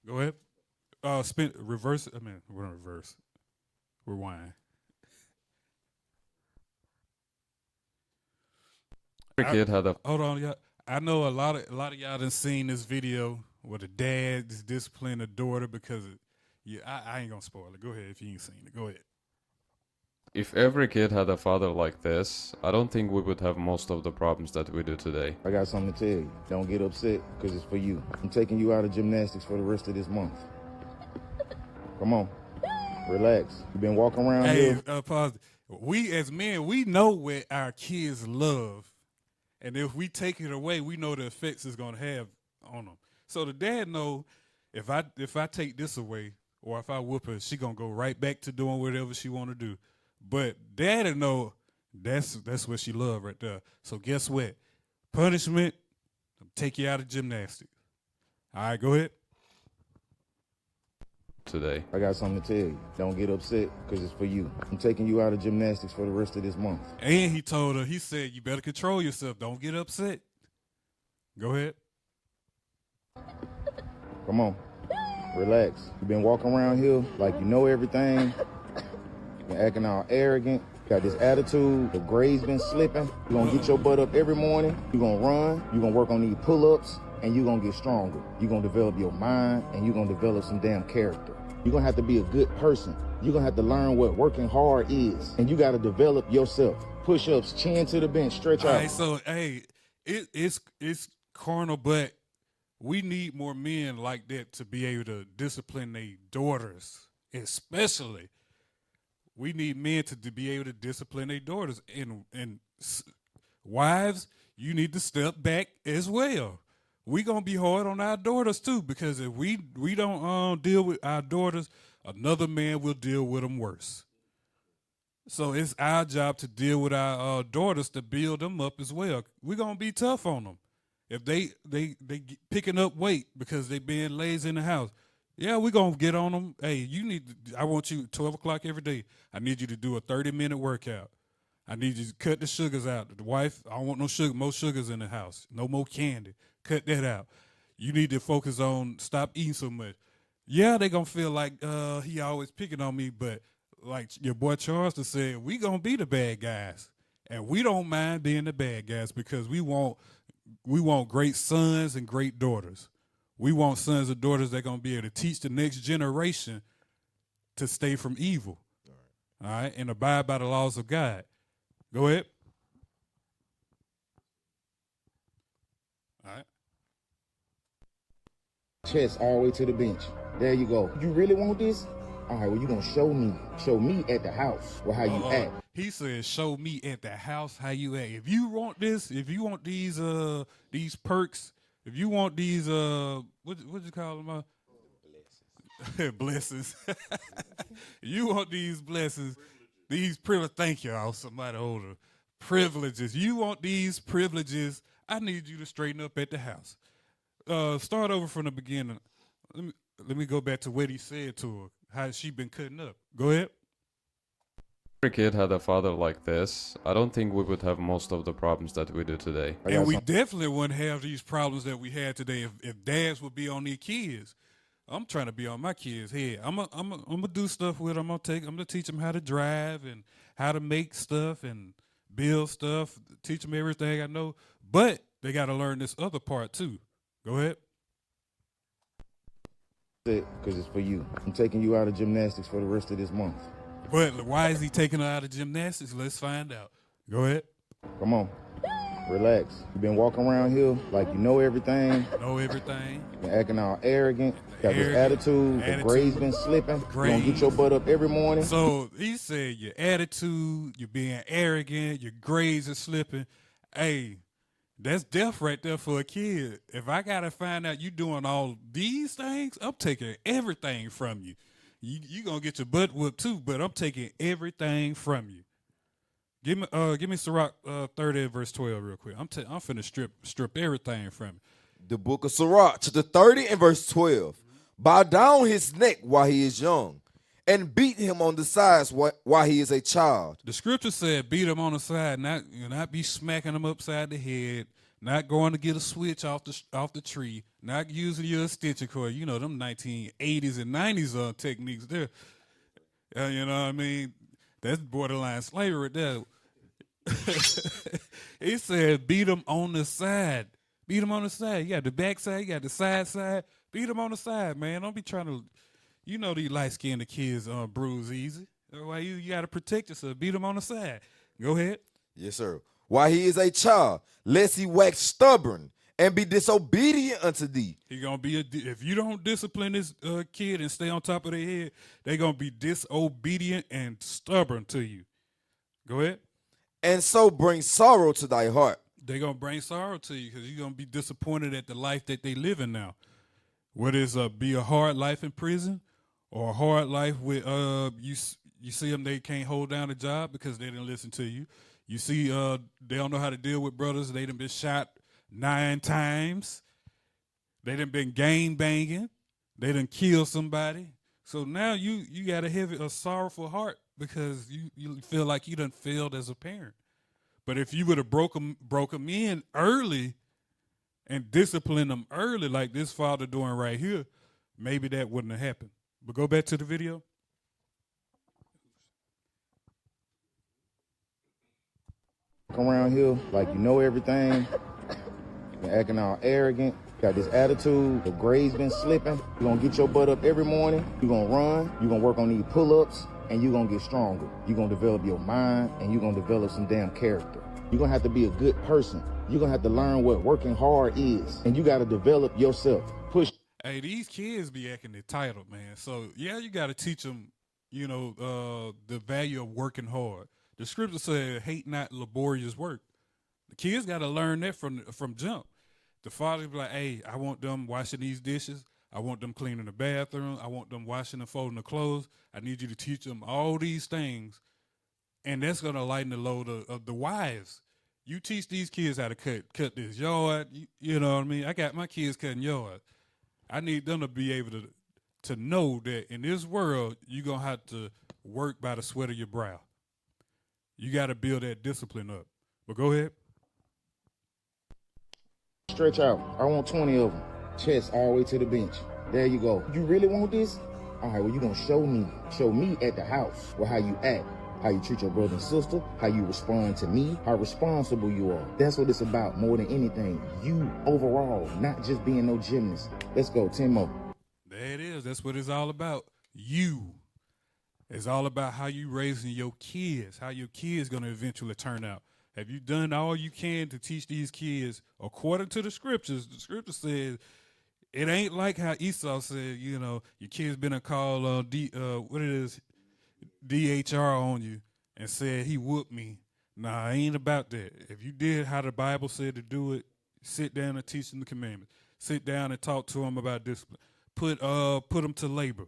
[SPEAKER 5] Go ahead. Reverse. We're going to reverse. Rewind. Hold on, y'all. I know a lot of y'all done seen this video where the dad is disciplining the daughter because I ain't gonna spoil it. Go ahead if you ain't seen it. Go ahead.
[SPEAKER 9] If every kid had a father like this, I don't think we would have most of the problems that we do today.
[SPEAKER 10] I got something to tell you. Don't get upset, because it's for you. I'm taking you out of gymnastics for the rest of this month. Come on. Relax. You been walking around here?
[SPEAKER 5] Pause. We as men, we know what our kids love. And if we take it away, we know the effects it's gonna have on them. So the dad know if I take this away, or if I whoop her, she gonna go right back to doing whatever she wanna do. But daddy know that's what she love right there. So guess what? Punishment, take you out of gymnastics. All right, go ahead.
[SPEAKER 9] Today.
[SPEAKER 10] I got something to tell you. Don't get upset, because it's for you. I'm taking you out of gymnastics for the rest of this month.
[SPEAKER 5] And he told her, he said, you better control yourself. Don't get upset. Go ahead.
[SPEAKER 10] Come on. Relax. You been walking around here like you know everything. Been acting all arrogant. Got this attitude. The grades been slipping. You're going to get your butt up every morning. You're going to run. You're going to work on these pull-ups. And you're going to get stronger. You're going to develop your mind, and you're going to develop some damn character. You're going to have to be a good person. You're going to have to learn what working hard is. And you got to develop yourself. Push-ups, chin to the bench, stretch out.
[SPEAKER 5] All right, so, hey, it's carnal, but we need more men like that to be able to discipline their daughters, especially. We need men to be able to discipline their daughters. And wives, you need to step back as well. We gonna be hard on our daughters too, because if we don't deal with our daughters, another man will deal with them worse. So it's our job to deal with our daughters to build them up as well. We gonna be tough on them. If they picking up weight because they being lazy in the house, yeah, we gonna get on them. Hey, I want you 12 o'clock every day. I need you to do a 30-minute workout. I need you to cut the sugars out. The wife, I don't want more sugars in the house. No more candy. Cut that out. You need to focus on stop eating so much. Yeah, they gonna feel like he always picking on me, but like your boy Charleston said, we gonna be the bad guys, and we don't mind being the bad guys because we want great sons and great daughters. We want sons and daughters that gonna be able to teach the next generation to stay from evil. All right, and abide by the laws of God. Go ahead. All right.
[SPEAKER 10] Chest all the way to the bench. There you go. You really want this? All right, well, you gonna show me at the house or how you act.
[SPEAKER 5] He said, "Show me at the house how you act. If you want this, if you want these perks, if you want these what you call them? Blessings. You want these blessings, these privileges. Thank you, all somebody older. Privileges. You want these privileges. I need you to straighten up at the house. Start over from the beginning. Let me go back to what he said to her. How she been cutting up. Go ahead.
[SPEAKER 9] If every kid had a father like this, I don't think we would have most of the problems that we do today.
[SPEAKER 5] And we definitely wouldn't have these problems that we had today if dads would be on their kids. I'm trying to be on my kids' head. I'm gonna do stuff with them. I'm gonna teach them how to drive and how to make stuff and build stuff. Teach them everything I know. But they got to learn this other part too. Go ahead.
[SPEAKER 10] Because it's for you. I'm taking you out of gymnastics for the rest of this month.
[SPEAKER 5] But why is he taking her out of gymnastics? Let's find out. Go ahead.
[SPEAKER 10] Come on. Relax. You've been walking around here like you know everything.
[SPEAKER 5] Know everything.
[SPEAKER 10] Been acting all arrogant. Got this attitude. The grade's been slipping. You gonna get your butt up every morning.
[SPEAKER 5] So he said your attitude, you're being arrogant, your grades are slipping. Hey, that's death right there for a kid. If I gotta find out you doing all these things, I'm taking everything from you. You gonna get your butt whooped too, but I'm taking everything from you. Give me Sirach 30 verse 12 real quick. I'm finna strip everything from you.
[SPEAKER 6] The book of Sirach, chapter 30 and verse 12. Bow down his neck while he is young, and beat him on the sides while he is a child.
[SPEAKER 5] The scripture said beat him on the side, not be smacking him upside the head, not going to get a switch off the tree, not using your extension cord. You know, them 1980s and 90s techniques there. You know what I mean? That's borderline slavery there. He said beat him on the side. Beat him on the side. You got the back side, you got the side. Beat him on the side, man. Don't be trying to, you know, these light-skinned kids bruise easy. Why you got to protect yourself. Beat him on the side. Go ahead.
[SPEAKER 6] Yes, sir. While he is a child, lest he wax stubborn and be disobedient unto thee.
[SPEAKER 5] He gonna be if you don't discipline this kid and stay on top of their head, they gonna be disobedient and stubborn to you. Go ahead.
[SPEAKER 6] And so bring sorrow to thy heart.
[SPEAKER 5] They gonna bring sorrow to you because you're gonna be disappointed at the life that they live in now. Whether it's be a hard life in prison or a hard life with you see them, they can't hold down a job because they didn't listen to you. You see they don't know how to deal with brothers. They done been shot 9 times. They done been gang banging. They done killed somebody. So now you got a sorrowful heart because you feel like you done failed as a parent. But if you would have broke them in early and disciplined them early like this father doing right here, maybe that wouldn't have happened. But go back to the video.
[SPEAKER 10] Come around here like you know everything. Been acting all arrogant. Got this attitude. The grade's been slipping. You're gonna get your butt up every morning. You're gonna run. You're gonna work on these pull-ups. And you're gonna get stronger. You're gonna develop your mind. And you're gonna develop some damn character. You're gonna have to be a good person. You're gonna have to learn what working hard is. And you gotta develop yourself. Push.
[SPEAKER 5] Hey, these kids be acting entitled, man. So, yeah, you got to teach them, you know, the value of working hard. The scripture said, hate not laborious work. The kids got to learn that from jump. The father be like, hey, I want them washing these dishes. I want them cleaning the bathroom. I want them washing and folding the clothes. I need you to teach them all these things. And that's going to lighten the load of the wives. You teach these kids how to cut this yard. You know what I mean? I got my kids cutting yard. I need them to be able to know that in this world, you're going to have to work by the sweat of your brow. You got to build that discipline up. But go ahead.
[SPEAKER 10] Stretch out. I want 20 of them. Chest all the way to the bench. There you go. You really want this? All right, well, you're going to show me. Show me at the house. Well, how you act. How you treat your brother and sister, how you respond to me, how responsible you are. That's what it's about more than anything. You overall, not just being no gymnast. Let's go, 10 more.
[SPEAKER 5] There it is. That's what it's all about. You. It's all about how you raising your kids, how your kids going to eventually turn out. Have you done all you can to teach these kids according to the scriptures? The scripture says It ain't like how Esau said, you know, your kid's been a call what it is, DHR on you and said he whooped me. Nah, I ain't about that. If you did how the Bible said to do it, sit down and teach them the commandments. Sit down and talk to them about discipline. Put them to labor.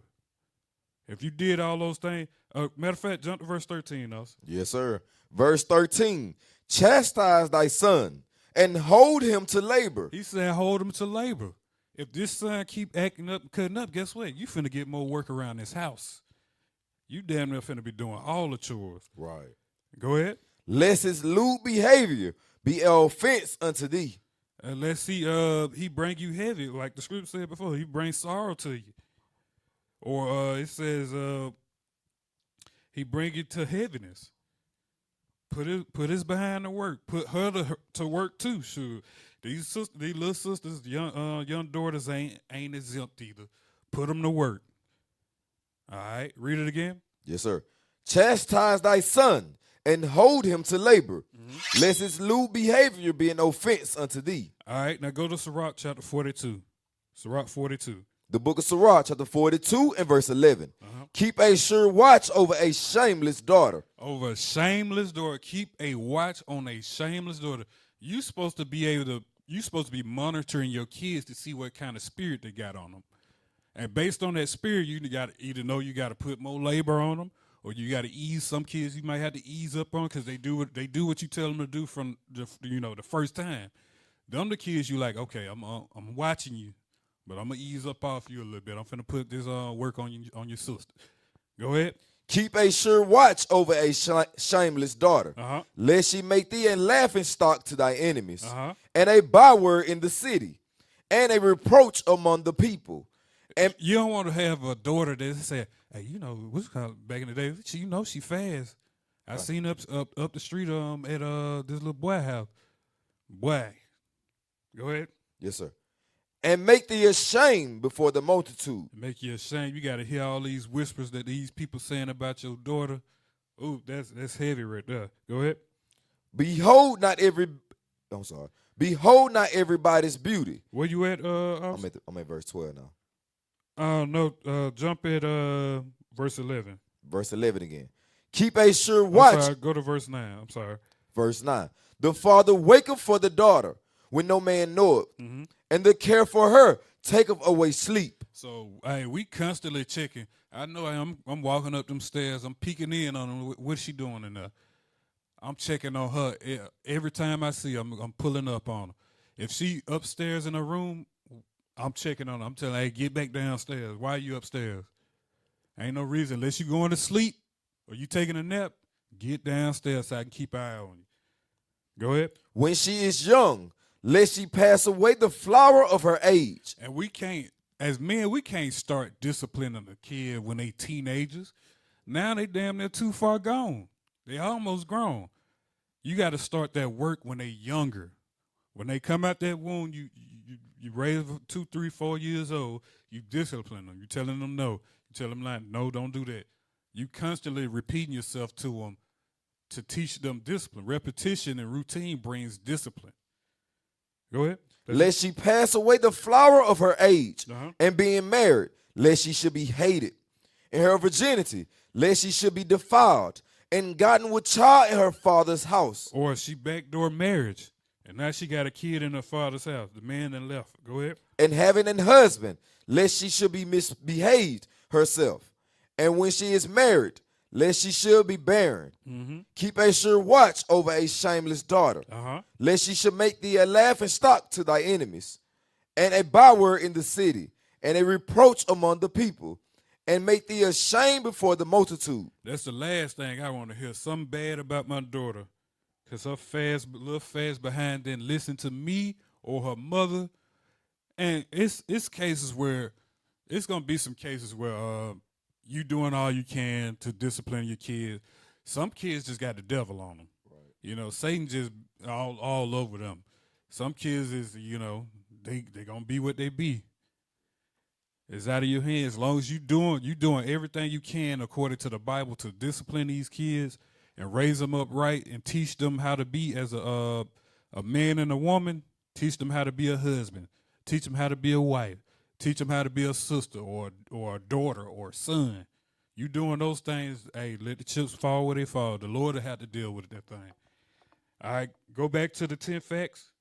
[SPEAKER 5] If you did all those things, matter of fact, jump to verse 13, us.
[SPEAKER 6] Yes, sir. Verse 13, chastise thy son and hold him to labor.
[SPEAKER 5] He said hold him to labor. If this son keep acting up and cutting up, guess what? You finna get more work around this house. You damn near finna be doing all the chores.
[SPEAKER 6] Right.
[SPEAKER 5] Go ahead.
[SPEAKER 6] Lest his lewd behavior be an offense unto thee.
[SPEAKER 5] Unless he bring you heavy, like the scripture said before, he brings sorrow to you. Or it says he bring you to heaviness. Put his behind the work. Put her to work too. Sure, these little sisters, young daughters ain't exempt either. Put them to work. All right, read it again.
[SPEAKER 6] Yes, sir. Chastise thy son and hold him to labor, lest his lewd behavior be an offense unto thee.
[SPEAKER 5] All right, now go to Sirach chapter 42. Sirach 42.
[SPEAKER 6] The book of Sirach, chapter 42 and verse 11. Keep a sure watch over a shameless daughter.
[SPEAKER 5] Over a shameless daughter. Keep a watch on a shameless daughter. You supposed to be monitoring your kids to see what kind of spirit they got on them. And based on that spirit, you got to either know you got to put more labor on them, or you got to ease some kids. You might have to ease up on because they do what you tell them to do from the first time. Them the kids you like. Okay, I'm watching you, but I'm gonna ease up off you a little bit. I'm finna put this work on your sister. Go ahead.
[SPEAKER 6] Keep a sure watch over a shameless daughter, lest she make thee a laughing stock to thy enemies, and a byword in the city, and a reproach among the people.
[SPEAKER 5] And you don't want to have a daughter that say, "Hey, what's called back in the day? She fast. I seen up the street at this little boy house. Boy, go ahead.
[SPEAKER 6] Yes, sir. And make thee ashamed before the multitude.
[SPEAKER 5] Make you ashamed. You got to hear all these whispers that these people saying about your daughter. Ooh, that's heavy right there. Go ahead.
[SPEAKER 6] Behold not everybody's beauty.
[SPEAKER 5] Where you at?
[SPEAKER 6] I'm at verse 12 now.
[SPEAKER 5] No, jump at verse 11.
[SPEAKER 6] Verse 11 again. Keep a sure watch.
[SPEAKER 5] I'm sorry, go to verse 9. I'm sorry.
[SPEAKER 6] Verse 9. The father waketh for the daughter when no man knoweth, and the care for her taketh away sleep.
[SPEAKER 5] So, hey, we constantly checking. I know I'm walking up them stairs. I'm peeking in on her. What's she doing in there? I'm checking on her. Every time I see her, I'm pulling up on her. If she upstairs in her room, I'm checking on her. I'm telling her, hey, get back downstairs. Why are you upstairs? Ain't no reason. Unless you going to sleep or you taking a nap, get downstairs so I can keep an eye on you. Go ahead.
[SPEAKER 6] When she is young, lest she pass away the flower of her age.
[SPEAKER 5] And we can't, as men, we can't start disciplining a kid when they teenagers. Now they damn near too far gone. They almost grown. You got to start that work when they younger. When they come out that womb, you raise them 2, 3, 4 years old. You discipline them. You telling them no. You tell them like, no, don't do that. You constantly repeating yourself to them to teach them discipline. Repetition and routine brings discipline. Go ahead.
[SPEAKER 6] Lest she pass away the flower of her age, and being married, lest she should be hated. In her virginity, lest she should be defiled, and gotten with child in her father's house.
[SPEAKER 5] Or she backdoor marriage, and now she got a kid in her father's house. The man that left. Go ahead.
[SPEAKER 6] And having an husband, lest she should be misbehaved herself. And when she is married, lest she should be barren. Keep a sure watch over a shameless daughter, lest she should make thee a laughing stock to thy enemies, and a byword in the city, and a reproach among the people, and make thee ashamed before the multitude.
[SPEAKER 5] That's the last thing I want to hear. Something bad about my daughter, because her little fast behind didn't listen to me or her mother. And it's cases where, it's going to be some cases where you doing all you can to discipline your kids. Some kids just got the devil on them. Right. Satan just all over them. Some kids is, they gonna be what they be. It's out of your hands. As long as you doing everything you can according to the Bible to discipline these kids and raise them up right and teach them how to be as a man and a woman. Teach them how to be a husband. Teach them how to be a wife. Teach them how to be a sister or a daughter or a son. You doing those things, hey, let the chips fall where they fall. The Lord will have to deal with that thing. All right, go back to the 10 facts.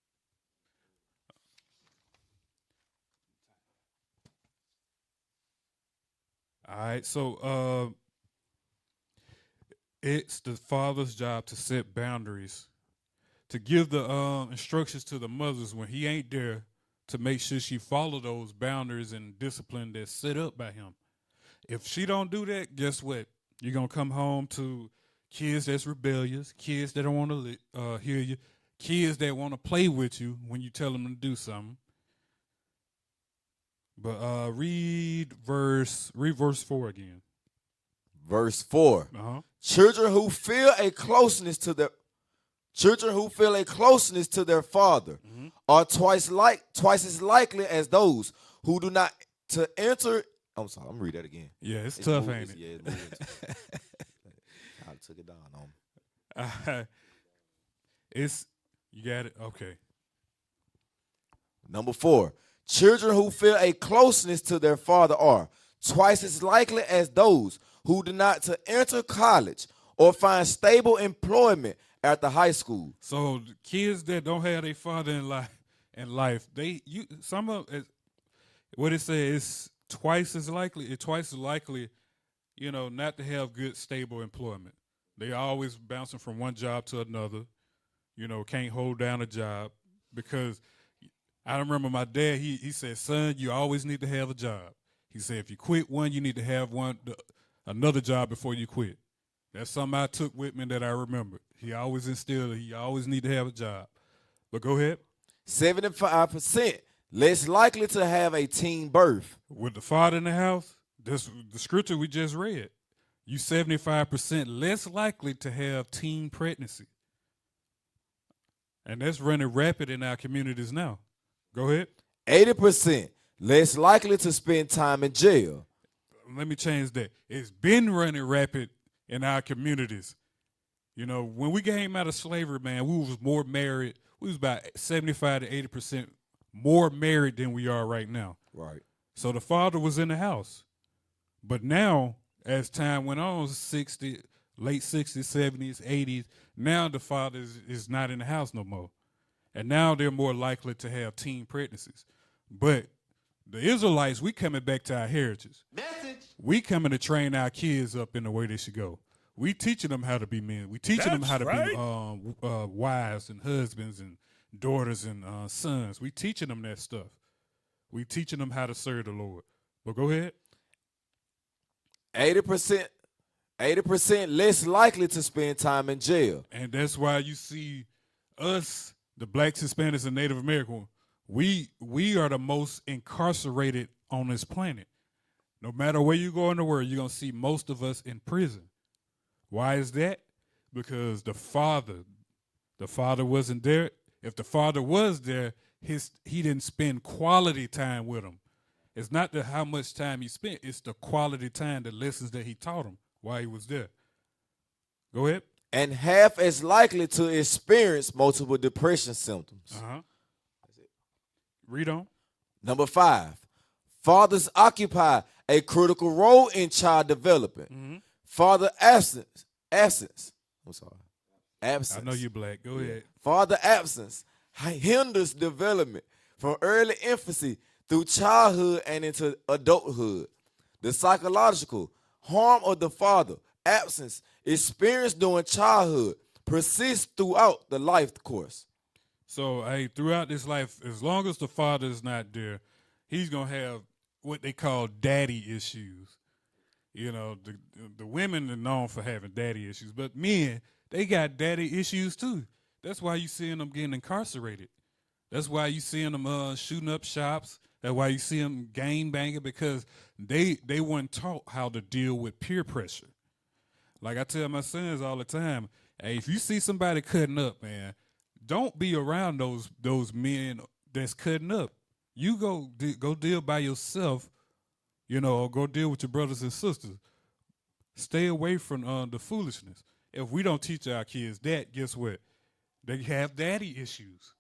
[SPEAKER 5] All right, so it's the father's job to set boundaries, to give the instructions to the mothers when he ain't there, to make sure she follow those boundaries and discipline that's set up by him. If she don't do that, guess what? You're gonna come home to kids that's rebellious, kids that don't want to hear you, kids that want to play with you when you tell them to do something. But read verse 4 again.
[SPEAKER 6] Verse 4. Children who feel a closeness to their father are twice as likely as those who do not to enter. I'm sorry, I'm gonna read that again.
[SPEAKER 5] Yeah, it's tough, ain't it?
[SPEAKER 6] Yeah, it's moving. I took it down on me.
[SPEAKER 5] You got it? Okay.
[SPEAKER 6] Number 4. Children who feel a closeness to their father are twice as likely as those who do not to enter college or find stable employment after high school.
[SPEAKER 5] So the kids that don't have their father in life, some of it, what it says is twice as likely, not to have good stable employment. They always bouncing from one job to another, can't hold down a job. Because I remember my dad, he said, son, you always need to have a job. He said, if you quit one, you need to have another job before you quit. That's something I took with me that I remember. He always instilled, you always need to have a job. But go ahead.
[SPEAKER 6] 75% less likely to have a teen birth.
[SPEAKER 5] With the father in the house, this the scripture we just read. You 75% less likely to have teen pregnancy. And that's running rapid in our communities now. Go ahead.
[SPEAKER 6] 80% less likely to spend time in jail.
[SPEAKER 5] Let me change that. It's been running rapid in our communities. When we came out of slavery, man, we was more married. We was about 75 to 80% more married than we are right now.
[SPEAKER 6] Right.
[SPEAKER 5] So the father was in the house. But now, as time went on, late 60s, 70s, 80s, now the father is not in the house no more. And now they're more likely to have teen pregnancies. But the Israelites, we coming back to our heritage.
[SPEAKER 4] Message.
[SPEAKER 5] We coming to train our kids up in the way they should go. We teaching them how to be men. We teaching them how to be wives and husbands and daughters and sons. We teaching them that stuff. We teaching them how to serve the Lord. But go ahead.
[SPEAKER 6] 80% less likely to spend time in jail.
[SPEAKER 5] And that's why you see us, the blacks, Hispanics, and Native American, we are the most incarcerated on this planet. No matter where you go in the world, you're going to see most of us in prison. Why is that? Because the father wasn't there. If the father was there, he didn't spend quality time with him. It's not how much time he spent, it's the quality time, the lessons that he taught him while he was there. Go ahead.
[SPEAKER 6] And half as likely to experience multiple depression symptoms.
[SPEAKER 5] Read on.
[SPEAKER 6] Number 5, fathers occupy a critical role in child development. Father absence. I'm sorry. Absence.
[SPEAKER 5] I know you're black. Go ahead.
[SPEAKER 6] Father absence hinders development from early infancy through childhood and into adulthood. The psychological harm of the father absence experienced during childhood persists throughout the life course.
[SPEAKER 5] So, throughout this life, as long as the father is not there, he's going to have what they call daddy issues. The women are known for having daddy issues, but men, they got daddy issues too. That's why you seeing them getting incarcerated. That's why you seeing them shooting up shops. That's why you see them gang banging, because they weren't taught how to deal with peer pressure. Like I tell my sons all the time, hey, if you see somebody cutting up, man, don't be around those men that's cutting up. You go deal by yourself, or go deal with your brothers and sisters. Stay away from the foolishness. If we don't teach our kids that, guess what? They have daddy issues.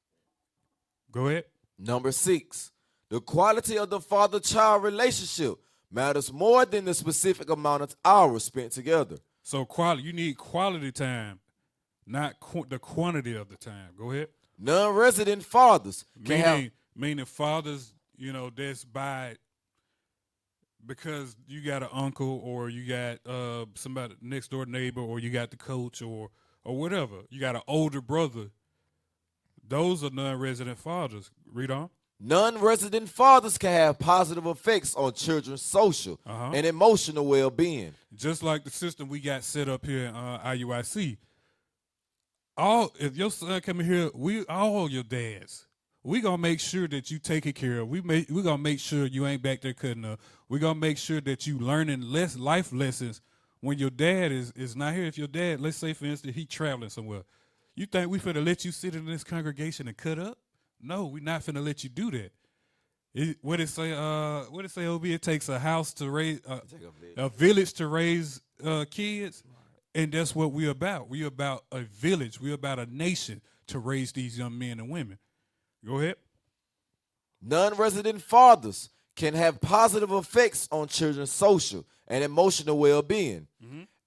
[SPEAKER 5] Go ahead.
[SPEAKER 6] Number 6, The quality of the father-child relationship matters more than the specific amount of hours spent together.
[SPEAKER 5] So you need quality time, not the quantity of the time. Go ahead.
[SPEAKER 6] Non-resident fathers can have
[SPEAKER 5] Meaning fathers, that's by because you got an uncle or you got somebody next door neighbor or you got the coach or whatever. You got an older brother. Those are non-resident fathers. Read on.
[SPEAKER 6] non-resident fathers can have positive effects on children's social and emotional well-being.
[SPEAKER 5] Just like the system we got set up here in IUIC. If your son come in here, we all your dads. We gonna make sure that you take it care of. We gonna make sure you ain't back there cutting up. We gonna make sure that you learning life lessons when your dad is not here. If your dad, let's say for instance, he traveling somewhere, you think we finna let you sit in this congregation and cut up? No, we not finna let you do that. What it say? Ob, it takes a house to raise a village to raise kids, and that's what we're about. We're about a village. We're about a nation to raise these young men and women. Go ahead.
[SPEAKER 6] Non-resident fathers can have positive effects on children's social and emotional well-being,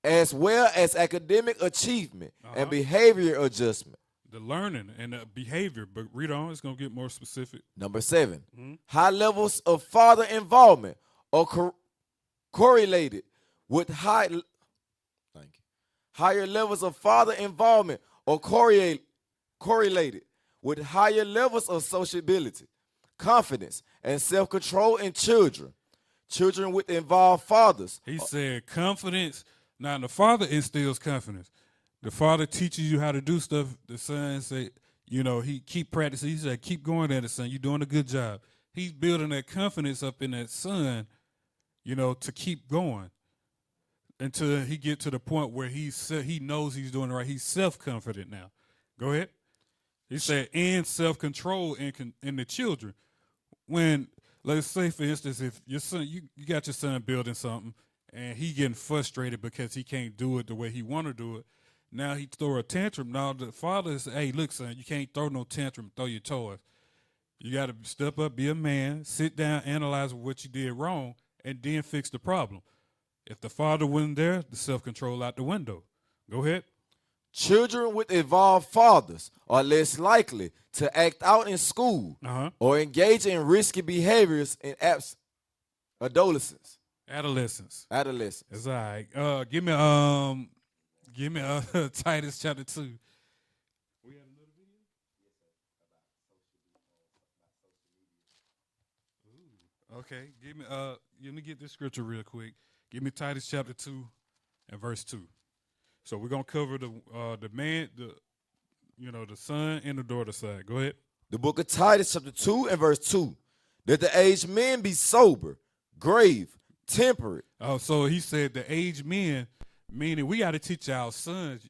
[SPEAKER 6] as well as academic achievement and behavior adjustment.
[SPEAKER 5] The learning and the behavior, but read on, it's going to get more specific.
[SPEAKER 6] Number 7, high levels of father involvement are correlated with higher levels of father involvement are correlated with higher levels of sociability, confidence, and self-control in children. Children with involved fathers.
[SPEAKER 5] He said confidence. Now, the father instills confidence. The father teaches you how to do stuff. The son say, he keep practicing. He said, keep going at it, son. You're doing a good job. He's building that confidence up in that son, to keep going until he get to the point where he knows he's doing it right. He's self-confident now. Go ahead. He said, and self-control in the children. When, let's say, for instance, if your son, you got your son building something, and he getting frustrated because he can't do it the way he want to do it, now he throw a tantrum. Now the father says, hey, look, son, you can't throw no tantrum, throw your toys. You got to step up, be a man, sit down, analyze what you did wrong, and then fix the problem. If the father wasn't there, the self-control out the window. Go ahead.
[SPEAKER 6] Children with involved fathers are less likely to act out in school or engage in risky behaviors in adolescence.
[SPEAKER 5] Adolescence.
[SPEAKER 6] Adolescence.
[SPEAKER 5] That's all right. Give me Titus chapter 2. We had another video? Ooh, okay. Let me get this scripture real quick. Give me Titus chapter 2 and verse 2. So we're gonna cover the man, the son and the daughter side. Go ahead.
[SPEAKER 6] The book of Titus, chapter 2 and verse 2. That the aged men be sober, grave, temperate.
[SPEAKER 5] Oh, so he said the aged men, meaning we got to teach our sons.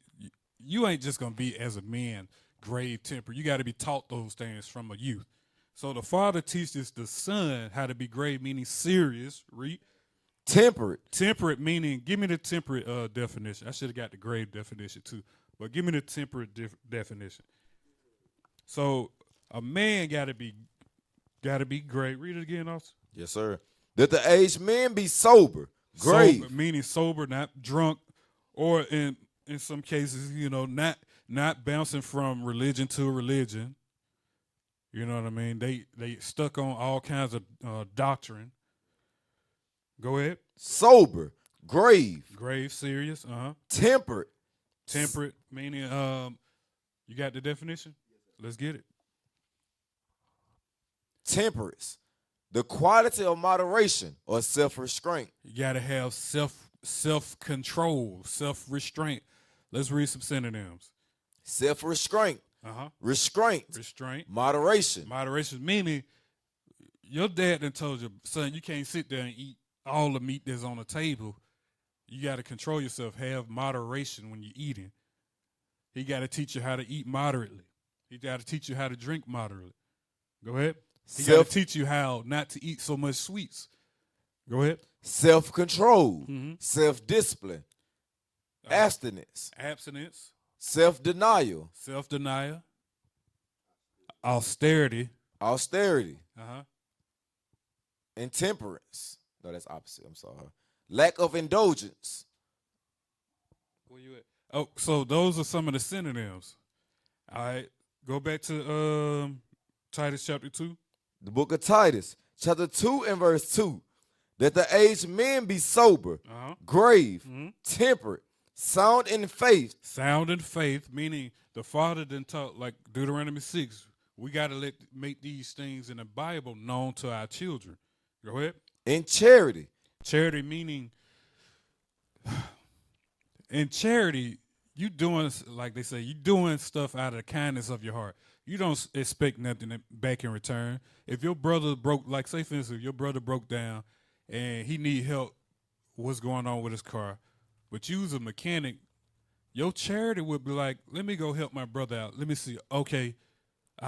[SPEAKER 5] You ain't just gonna be as a man, grave, temperate. You got to be taught those things from a youth. So the father teaches the son how to be grave, meaning serious. Read.
[SPEAKER 6] Temperate.
[SPEAKER 5] Temperate meaning, give me the temperate definition. I should have got the grave definition too, but give me the temperate definition. So a man gotta be grave. Read it again, Austin.
[SPEAKER 6] Yes, sir. That the aged men be sober, grave.
[SPEAKER 5] Sober, meaning sober, not drunk, or in some cases, not bouncing from religion to religion. You know what I mean? They stuck on all kinds of doctrine. Go ahead.
[SPEAKER 6] Sober, grave.
[SPEAKER 5] Grave, serious,
[SPEAKER 6] Temperate.
[SPEAKER 5] Temperate, meaning, you got the definition? Let's get it.
[SPEAKER 6] Temperance, the quality of moderation or self-restraint.
[SPEAKER 5] You got to have self-control, self-restraint. Let's read some synonyms.
[SPEAKER 6] Self-restraint. Restraint. Moderation.
[SPEAKER 5] Moderation, meaning your dad done told you, son, you can't sit there and eat all the meat that's on the table. You got to control yourself. Have moderation when you're eating. He got to teach you how to eat moderately. He got to teach you how to drink moderately. Go ahead. He got to teach you how not to eat so much sweets. Go ahead.
[SPEAKER 6] Self-control, self-discipline, abstinence, self-denial,
[SPEAKER 5] austerity,
[SPEAKER 6] Intemperance. No, that's opposite. I'm sorry. Lack of indulgence.
[SPEAKER 5] Where you at? Oh, so those are some of the synonyms. All right, go back to Titus chapter 2.
[SPEAKER 6] The book of Titus, chapter 2 and verse 2. That the aged men be sober, grave, temperate, sound in faith.
[SPEAKER 5] Sound in faith, meaning the Father didn't talk like Deuteronomy 6. We got to make these things in the Bible known to our children. Go ahead.
[SPEAKER 6] In charity.
[SPEAKER 5] Charity meaning, in charity, you doing, like they say, you doing stuff out of the kindness of your heart. You don't expect nothing back in return. If your brother broke, like say for instance, your brother broke down and he need help, what's going on with his car, but you was a mechanic, your charity would be like, let me go help my brother out. Let me see. Okay,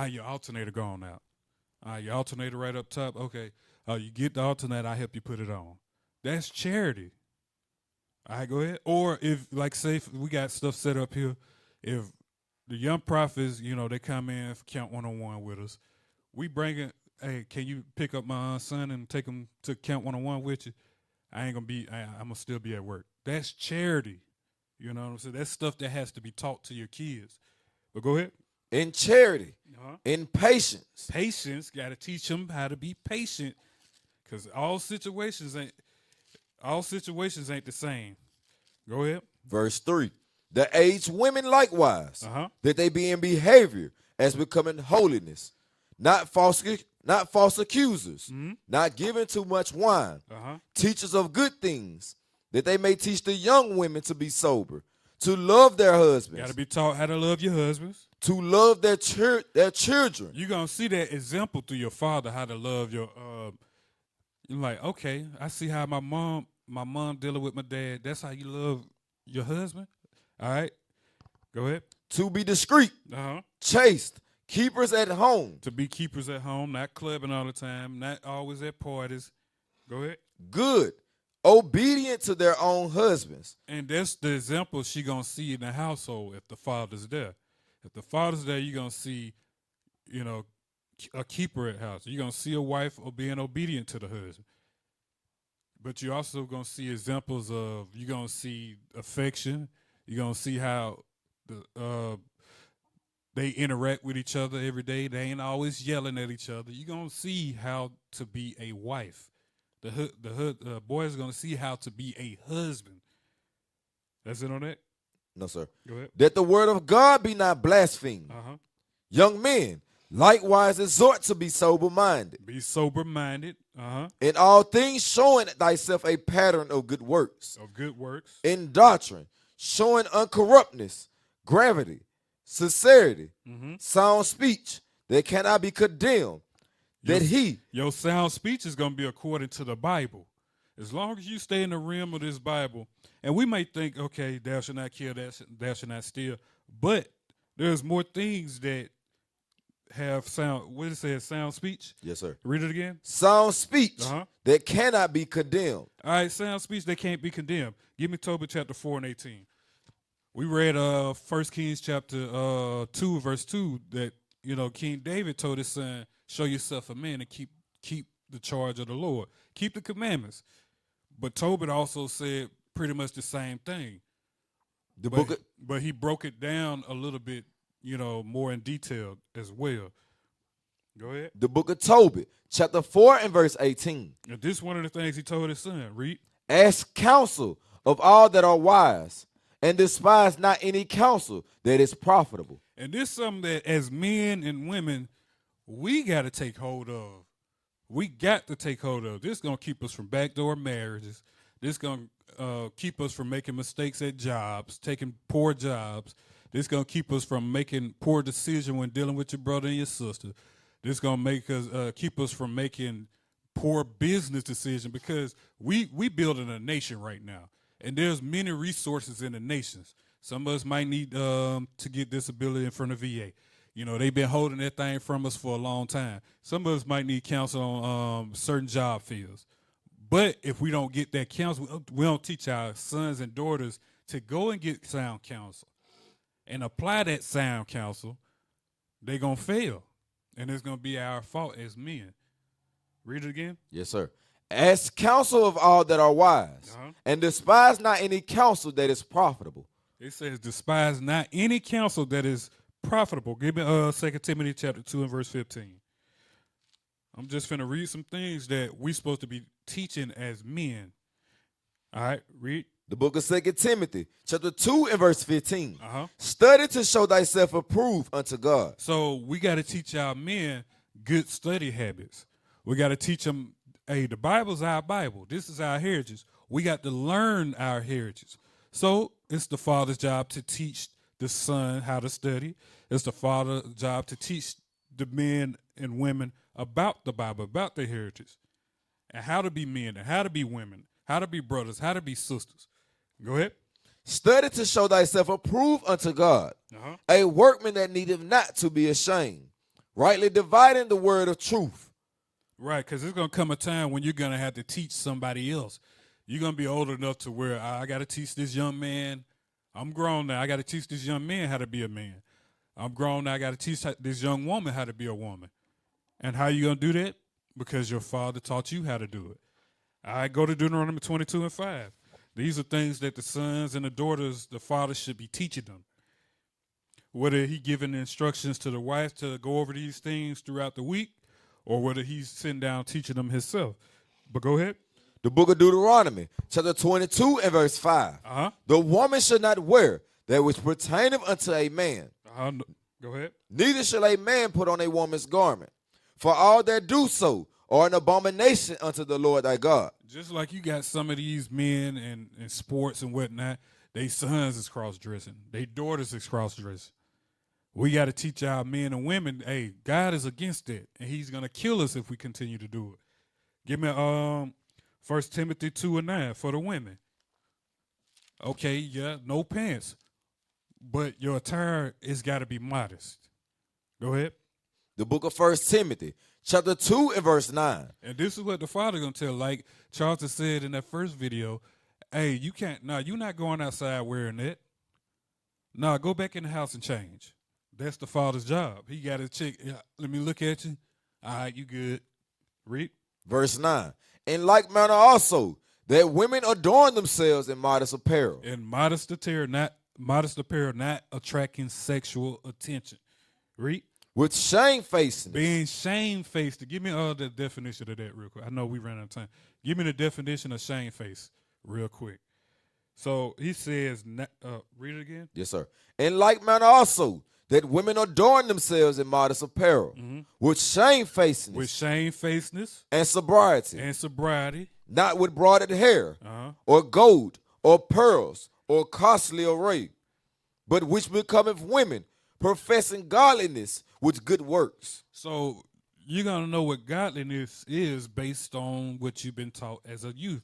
[SPEAKER 5] your alternator gone out. Your alternator right up top. Okay, you get the alternator, I help you put it on. That's charity. All right, go ahead. Or if, like, say, if we got stuff set up here, if the young prophets, they come in for Count 101 with us, we bring it, hey, can you pick up my son and take him to Count 101 with you? I'm going to still be at work. That's charity. You know what I'm saying? That's stuff that has to be taught to your kids. But go ahead.
[SPEAKER 6] In charity. In patience.
[SPEAKER 5] Patience, got to teach them how to be patient, because all situations ain't the same. Go ahead.
[SPEAKER 6] Verse 3. The aged women likewise, that they be in behavior as becoming holiness, not false accusers, not giving too much wine, teachers of good things, that they may teach the young women to be sober, to love their husbands.
[SPEAKER 5] Got to be taught how to love your husbands.
[SPEAKER 6] To love their children.
[SPEAKER 5] You're going to see that example through your father, how to love your, you're like, okay, I see how my mom dealing with my dad. That's how you love your husband? All right. Go ahead.
[SPEAKER 6] To be discreet, chaste, keepers at home.
[SPEAKER 5] To be keepers at home, not clubbing all the time, not always at parties. Go ahead.
[SPEAKER 6] Good, obedient to their own husbands.
[SPEAKER 5] And that's the example she going to see in the household if the father's there. If the father's there, you're going to see, a keeper at house. You're going to see a wife being obedient to the husband. But you're also going to see examples of, you're going to see affection. You're going to see how they interact with each other every day. They ain't always yelling at each other. You're going to see how to be a wife. The boy is going to see how to be a husband. That's it on that?
[SPEAKER 6] No, sir.
[SPEAKER 5] Go ahead.
[SPEAKER 6] That the word of God be not blasphemed. Young men, likewise exhort to be sober-minded.
[SPEAKER 5] Be sober-minded.
[SPEAKER 6] In all things showing thyself a pattern of good works.
[SPEAKER 5] Of good works.
[SPEAKER 6] In doctrine, showing uncorruptness, gravity, sincerity, sound speech that cannot be condemned.
[SPEAKER 5] Your sound speech is going to be according to the Bible. As long as you stay in the realm of this Bible, and we may think, okay, thou shalt not kill, thou shalt not steal, but there's more things that have sound, what it says, sound speech?
[SPEAKER 6] Yes, sir.
[SPEAKER 5] Read it again.
[SPEAKER 6] Sound speech that cannot be condemned.
[SPEAKER 5] All right, sound speech that can't be condemned. Give me Tobit chapter 4 and 18. We read 1 Kings chapter 2, verse 2, that, King David told his son, show yourself a man and keep the charge of the Lord. Keep the commandments. But Tobit also said pretty much the same thing. But he broke it down a little bit, more in detail as well. Go ahead.
[SPEAKER 6] The book of Tobit, chapter 4 and verse 18.
[SPEAKER 5] And this is one of the things he told his son. Read.
[SPEAKER 6] Ask counsel of all that are wise, and despise not any counsel that is profitable.
[SPEAKER 5] And this is something that as men and women, we got to take hold of. We got to take hold of. This is going to keep us from backdoor marriages. This is going to keep us from making mistakes at jobs, taking poor jobs. This is going to keep us from making poor decisions when dealing with your brother and your sister. This is going to make us keep us from making poor business decisions, because we building a nation right now, and there's many resources in the nations. Some of us might need to get disability in front of VA. They've been holding that thing from us for a long time. Some of us might need counsel on certain job fields. But if we don't get that counsel, we don't teach our sons and daughters to go and get sound counsel and apply that sound counsel, they're going to fail. And it's going to be our fault as men. Read it again.
[SPEAKER 6] Yes, sir. Ask counsel of all that are wise, and despise not any counsel that is profitable.
[SPEAKER 5] It says, despise not any counsel that is profitable. Give me 2 Timothy chapter 2 and verse 15. I'm just finna read some things that we supposed to be teaching as men. All right, read.
[SPEAKER 6] The book of 2 Timothy, chapter 2 and verse 15. Study to show thyself approved unto God.
[SPEAKER 5] So we got to teach our men good study habits. We got to teach them, hey, the Bible's our Bible. This is our heritage. We got to learn our heritage. So it's the father's job to teach the son how to study. It's the father's job to teach the men and women about the Bible, about their heritage, and how to be men, and how to be women, how to be brothers, how to be sisters. Go ahead.
[SPEAKER 6] Study to show thyself approved unto God, a workman that needeth not to be ashamed, rightly dividing the word of truth.
[SPEAKER 5] Right, because there's going to come a time when you're going to have to teach somebody else. You're going to be old enough to where I got to teach this young man. I'm grown now. I got to teach this young man how to be a man. I'm grown now. I got to teach this young woman how to be a woman. And how you going to do that? Because your father taught you how to do it. I go to Deuteronomy 22 and 5. These are things that the sons and the daughters, the father should be teaching them. Whether he giving instructions to the wife to go over these things throughout the week, or whether he's sitting down teaching them himself. But go ahead.
[SPEAKER 6] The book of Deuteronomy, chapter 22 and verse 5. The woman should not wear that which pertaineth unto a man.
[SPEAKER 5] Go ahead.
[SPEAKER 6] Neither shall a man put on a woman's garment. For all that do so are an abomination unto the Lord thy God.
[SPEAKER 5] Just like you got some of these men in sports and whatnot, they sons is cross-dressing. They daughters is cross-dressing. We got to teach our men and women, hey, God is against it, and he's going to kill us if we continue to do it. Give me 1 Timothy 2 and 9 for the women. Okay, yeah, no pants, but your attire has got to be modest. Go ahead.
[SPEAKER 6] The book of 1 Timothy, chapter 2 and verse 9.
[SPEAKER 5] And this is what the father going to tell. Like Charlton said in that first video, hey, you can't, you're not going outside wearing that. Go back in the house and change. That's the father's job. He got to check. Yeah, let me look at you. All right, you good. Read.
[SPEAKER 6] Verse 9. In like manner also, that women adorn themselves in modest apparel.
[SPEAKER 5] In modest apparel, not attracting sexual attention. Read.
[SPEAKER 6] With shamefacedness.
[SPEAKER 5] Being shamefaced. Give me the definition of that real quick. I know we ran out of time. Give me the definition of shamefaced real quick. So he says, read it again.
[SPEAKER 6] Yes, sir. In like manner also, that women adorn themselves in modest apparel, with shamefacedness.
[SPEAKER 5] With shamefacedness.
[SPEAKER 6] And sobriety.
[SPEAKER 5] And sobriety.
[SPEAKER 6] Not with broided hair, or gold, or pearls, or costly array, but which becometh women, professing godliness with good works.
[SPEAKER 5] So you're going to know what godliness is based on what you've been taught as a youth.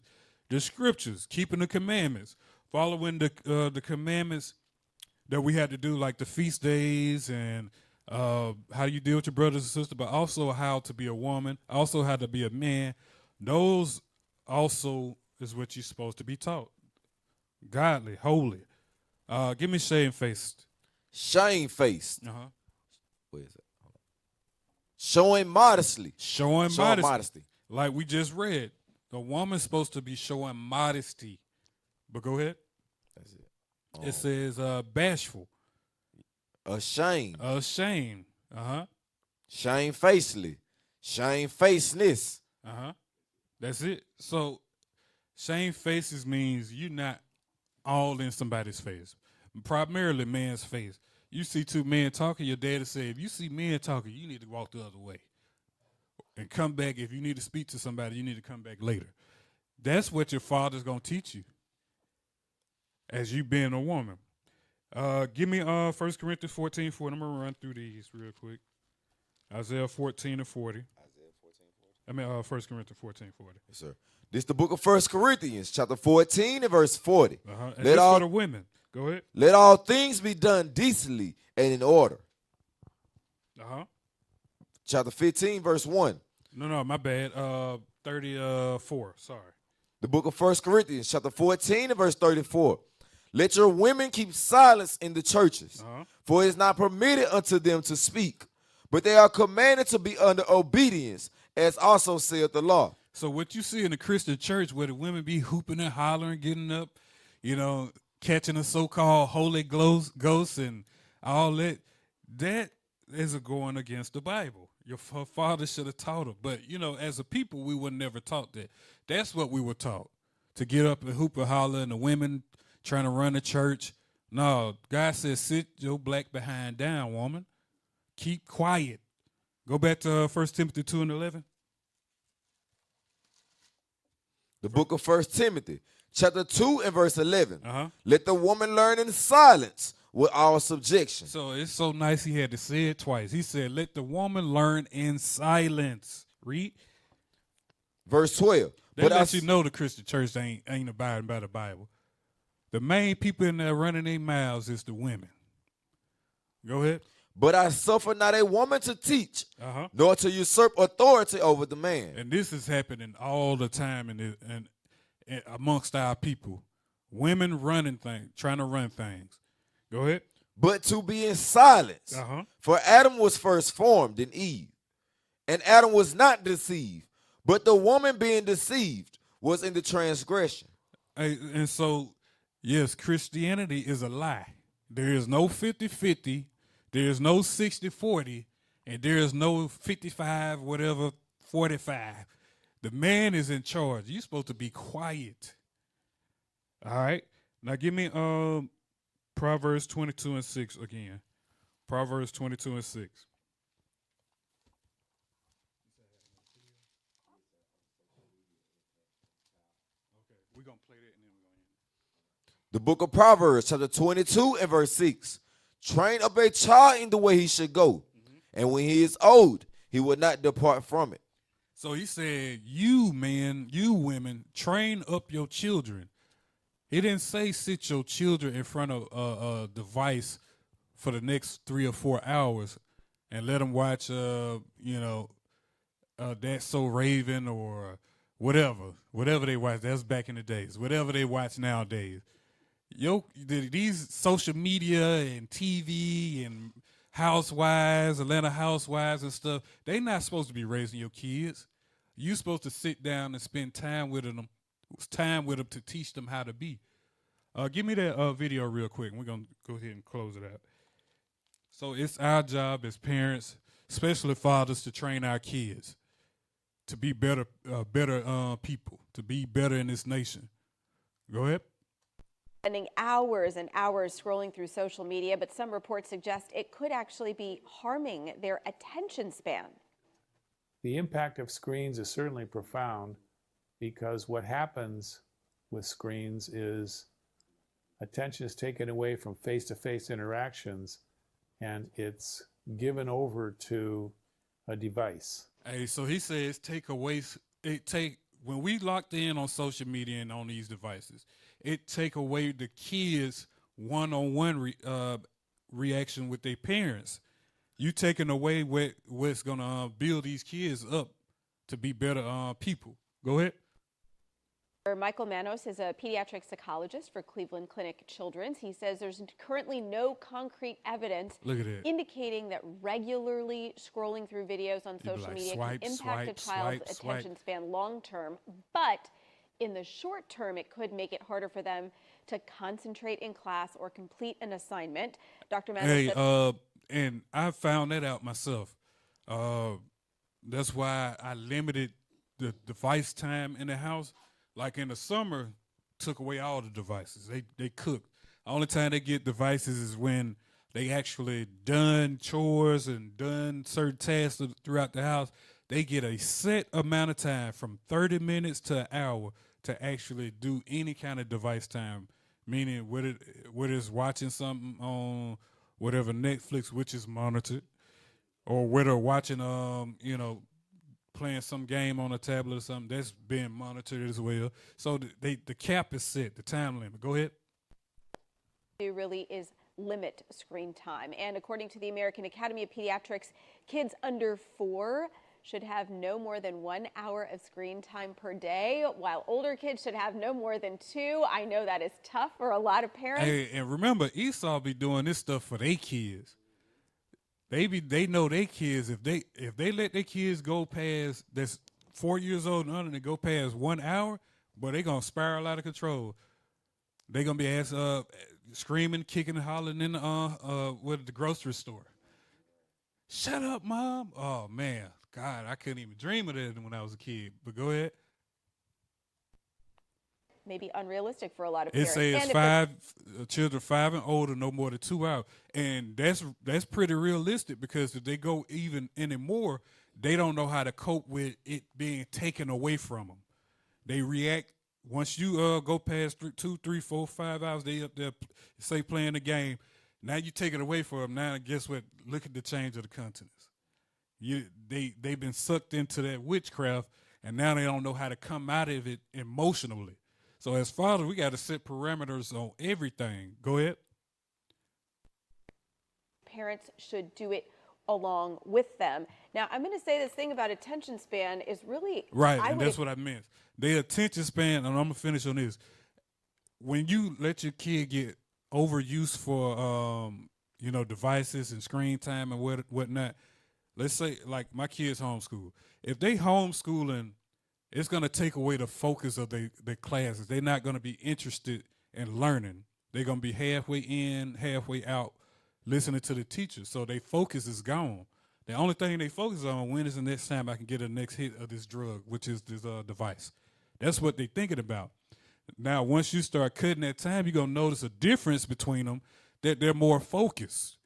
[SPEAKER 5] The scriptures, keeping the commandments, following the commandments that we had to do, like the feast days and how you deal with your brothers and sisters, but also how to be a woman, also how to be a man. Those also is what you're supposed to be taught. Godly, holy. Give me shamefaced.
[SPEAKER 6] Shamefaced. Where is it? Showing modestly.
[SPEAKER 5] Showing modesty. Like we just read. The woman's supposed to be showing modesty. But go ahead.
[SPEAKER 6] That's it.
[SPEAKER 5] It says bashful.
[SPEAKER 6] Ashamed.
[SPEAKER 5] Ashamed.
[SPEAKER 6] Shamefacedly. Shamefacedness.
[SPEAKER 5] That's it. So shamefacedness means you're not all in somebody's face. Primarily man's face. You see two men talking, your daddy said, if you see men talking, you need to walk the other way. And come back. If you need to speak to somebody, you need to come back later. That's what your father's going to teach you as you being a woman. Give me 1 Corinthians 14, 40. I'm going to run through these real quick. Isaiah 14 and 40. Isaiah 14, 40. 1 Corinthians 14, 40.
[SPEAKER 6] Yes, sir. This is the book of 1 Corinthians, chapter 14 and verse 40.
[SPEAKER 5] And this for the women. Go ahead.
[SPEAKER 6] Let all things be done decently and in order. Chapter 15, verse 1.
[SPEAKER 5] No, my bad. 34, sorry.
[SPEAKER 6] The book of 1 Corinthians, chapter 14 and verse 34. Let your women keep silence in the churches, for it is not permitted unto them to speak, but they are commanded to be under obedience, as also saith the law.
[SPEAKER 5] So what you see in the Christian church where the women be hooping and hollering, getting up, catching a so-called Holy Ghost and all that, that is going against the Bible. Her father should have taught her. But, as a people, we were never taught that. That's what we were taught, to get up and hoop and holler, and the women trying to run the church. No, God says, sit your black behind down, woman. Keep quiet. Go back to 1 Timothy 2:11.
[SPEAKER 6] The book of 1 Timothy, chapter 2 and verse 11.
[SPEAKER 5] Let
[SPEAKER 6] the woman learn in silence with all subjection.
[SPEAKER 5] So it's so nice he had to say it twice. He said, let the woman learn in silence. Read.
[SPEAKER 6] Verse 12.
[SPEAKER 5] They let you know the Christian church ain't abiding by the Bible. The main people in there running their mouths is the women. Go ahead.
[SPEAKER 6] But I suffer not a woman to teach, nor to usurp authority over the man.
[SPEAKER 5] And this is happening all the time and amongst our people. Women running things, trying to run things. Go ahead.
[SPEAKER 6] But to be in silence. For Adam was first formed in Eve, and Adam was not deceived, but the woman being deceived was in the transgression.
[SPEAKER 5] And so, yes, Christianity is a lie. There is no 50-50. There is no 60-40, and there is no 55, whatever, 45. The man is in charge. You're supposed to be quiet. All right? Now give me Proverbs 22:6 again. Proverbs 22:6. Okay, we're going to play that and then we're going to end it.
[SPEAKER 6] The book of Proverbs, chapter 22 and verse 6. Train up a child in the way he should go, and when he is old, he will not depart from it.
[SPEAKER 5] So he said, you men, you women, train up your children. He didn't say sit your children in front of a device for the next 3 or 4 hours and let them watch, That's So Raven or whatever they watch. That's back in the days. Whatever they watch nowadays. These social media and TV and housewives, Atlanta housewives and stuff, they not supposed to be raising your kids. You supposed to sit down and spend time with them to teach them how to be. Give me that video real quick, and we're going to go ahead and close it out. So it's our job as parents, especially fathers, to train our kids to be better people, to be better in this nation. Go ahead.
[SPEAKER 11] Spending hours and hours scrolling through social media, but some reports suggest it could actually be harming their attention span.
[SPEAKER 12] The impact of screens is certainly profound because what happens with screens is attention is taken away from face-to-face interactions and it's given over to a device.
[SPEAKER 5] Hey, so he says when we locked in on social media and on these devices, it take away the kids' one-on-one reaction with their parents. You taking away what's going to build these kids up to be better people. Go ahead.
[SPEAKER 11] Michael Manos is a pediatric psychologist for Cleveland Clinic Children's. He says there's currently no concrete evidence indicating that regularly scrolling through videos on social media can impact a child's attention span long term, but in the short term, it could make it harder for them to concentrate in class or complete an assignment. Dr. Manos
[SPEAKER 5] and I found that out myself. That's why I limited the device time in the house. Like in the summer, took away all the devices. They cook. The only time they get devices is when they actually done chores and done certain tasks throughout the house. They get a set amount of time from 30 minutes to an hour to actually do any kind of device time, meaning whether it's watching something on whatever Netflix, which is monitored, or whether watching, playing some game on a tablet or something, that's being monitored as well. So the cap is set, the time limit. Go ahead.
[SPEAKER 11] It really is limit screen time. And according to the American Academy of Pediatrics, kids under 4 should have no more than 1 hour of screen time per day, while older kids should have no more than 2. I know that is tough for a lot of parents.
[SPEAKER 5] Hey, and remember, Esau be doing this stuff for their kids. they know their kids, if they let their kids go past that's 4 years old and under and go past 1 hour, boy, they gonna spiral out of control. They gonna be screaming, kicking, and hollering in the grocery store. Shut up, Mom. Oh man, God, I couldn't even dream of that when I was a kid. But go ahead.
[SPEAKER 11] Maybe unrealistic for a lot of
[SPEAKER 5] It
[SPEAKER 11] parents.
[SPEAKER 5] says children 5 and older, no more than 2 hours, and that's pretty realistic because if they go even anymore, they don't know how to cope with it being taken away from them. They react once you go past 2, 3, 4, 5 hours. They up there, say playing the game. Now you take it away from them. Now guess what? Look at the change of the countenance. They've been sucked into that witchcraft, and now they don't know how to come out of it emotionally. So as fathers, we got to set parameters on everything. Go ahead.
[SPEAKER 11] Parents should do it along with them. Now, I'm going to say this thing about attention span is really
[SPEAKER 5] right, and that's what I meant. Their attention span, and I'm gonna finish on this. When you let your kid get overuse for devices and screen time and whatnot, let's say like my kids homeschool. If they homeschooling, it's going to take away the focus of their classes. They're not going to be interested in learning. They're going to be halfway in, halfway out, listening to the teacher. So their focus is gone. The only thing they focus on, when is the next time I can get a next hit of this drug, which is this device. That's what they're thinking about. Now, once you start cutting that time, you're going to notice a difference between them, that they're more focused,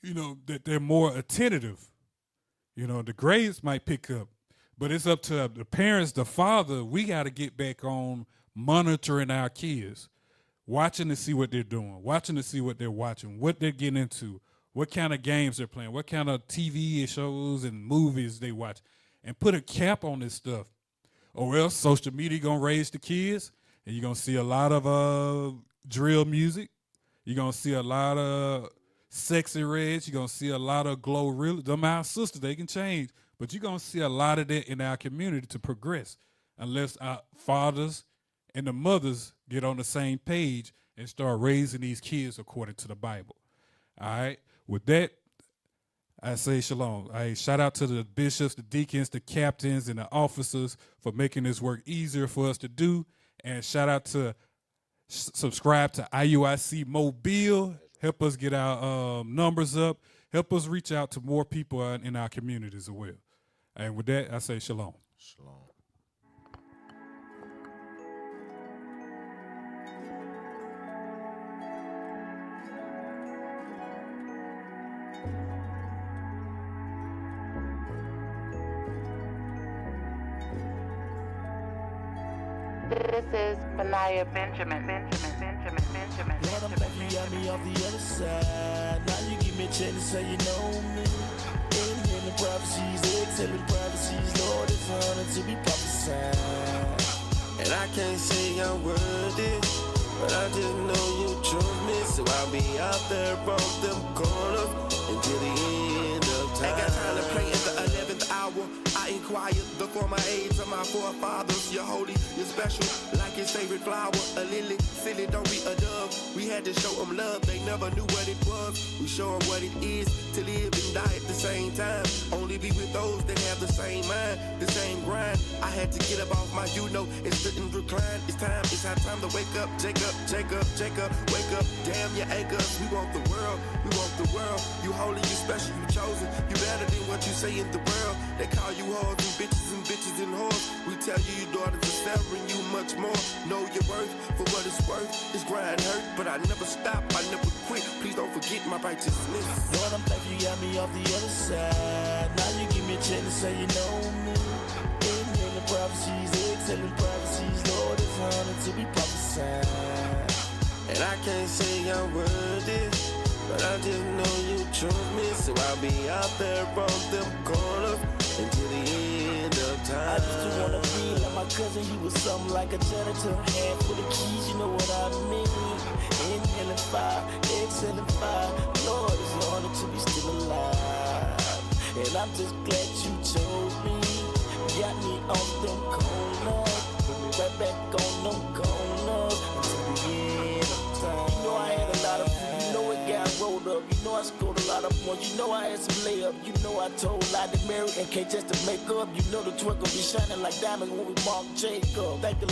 [SPEAKER 5] that they're more attentive. The grades might pick up. But it's up to the parents, the father. We got to get back on monitoring our kids, watching to see what they're doing, watching to see what they're watching, what they're getting into, what kind of games they're playing, what kind of TV shows and movies they watch, and put a cap on this stuff. Or else social media going to raise the kids, and you're going to see a lot of drill music. You're going to see a lot of sexy reds. You're going to see a lot of glow real. Them our sisters, they can change. But you're going to see a lot of that in our community to progress unless our fathers and the mothers get on the same page and start raising these kids according to the Bible. All right? With that, I say shalom. Shout out to the bishops, the deacons, the captains, and the officers for making this work easier for us to do. And shout out to subscribe to IUIC Mobile. Help us get our numbers up. Help us reach out to more people in our communities as well. And with that, I say shalom.
[SPEAKER 6] Shalom.
[SPEAKER 13] This is Malaya Benjamin.
[SPEAKER 3] Lord, I'm glad you got me off the other side. Now you give me a chance to say you know me. Inhaling prophecies, exhaling prophecies. Lord, it's an honor to be prophesied.
[SPEAKER 4] And I can't say I'm worthy, but I just know you chose me. So I'll be out there on them corners until the end of time. Ain't got time to play at the 11th hour. I inquired before my age of my forefathers. You're holy, you're special, like his favorite flower. A lily, silly, don't be a dove. We had to show them love, they never knew what it was. We show them what it is to live and die at the same time. Only be with those that have the same mind, the same grind. I had to get up off my and stood and recline. It's our time to wake up. Jacob, wake up. Damn your anchors, we want the world, we want the world. You holy, you special, you chosen. You better than what you say in the world. They call you whores and bitches and whores. We tell you your daughters are selling you much more. Know your worth for what it's worth. This grind hurt, but I never stop, I never quit. Please don't forget my righteousness.
[SPEAKER 3] Lord, I'm glad you got me off the other side. Now you give me a chance to say you know me. Inhaling prophecies, exhaling prophecies. Lord, it's an honor to be prophesied.
[SPEAKER 4] And I can't say I'm worthy, but I just know you chose me. So I'll be out there on them corners until the end of time.
[SPEAKER 3] I used to wanna be like my cousin, he was something like a janitor. Hand full of keys, you know what I mean. Inhaling fire, exhaling fire. Lord, it's an honor to be still alive. And I'm just glad you chose me. Got me on them corners. Put me right back on them corners until the end of time. You know I had a lot of food, you know it got rolled up. You know I scored a lot of up once. You know I had some layup. You know I told lie to Mary and Kate just to make up. You know the twerk will be shining like diamonds when we mark Jacob. Thank the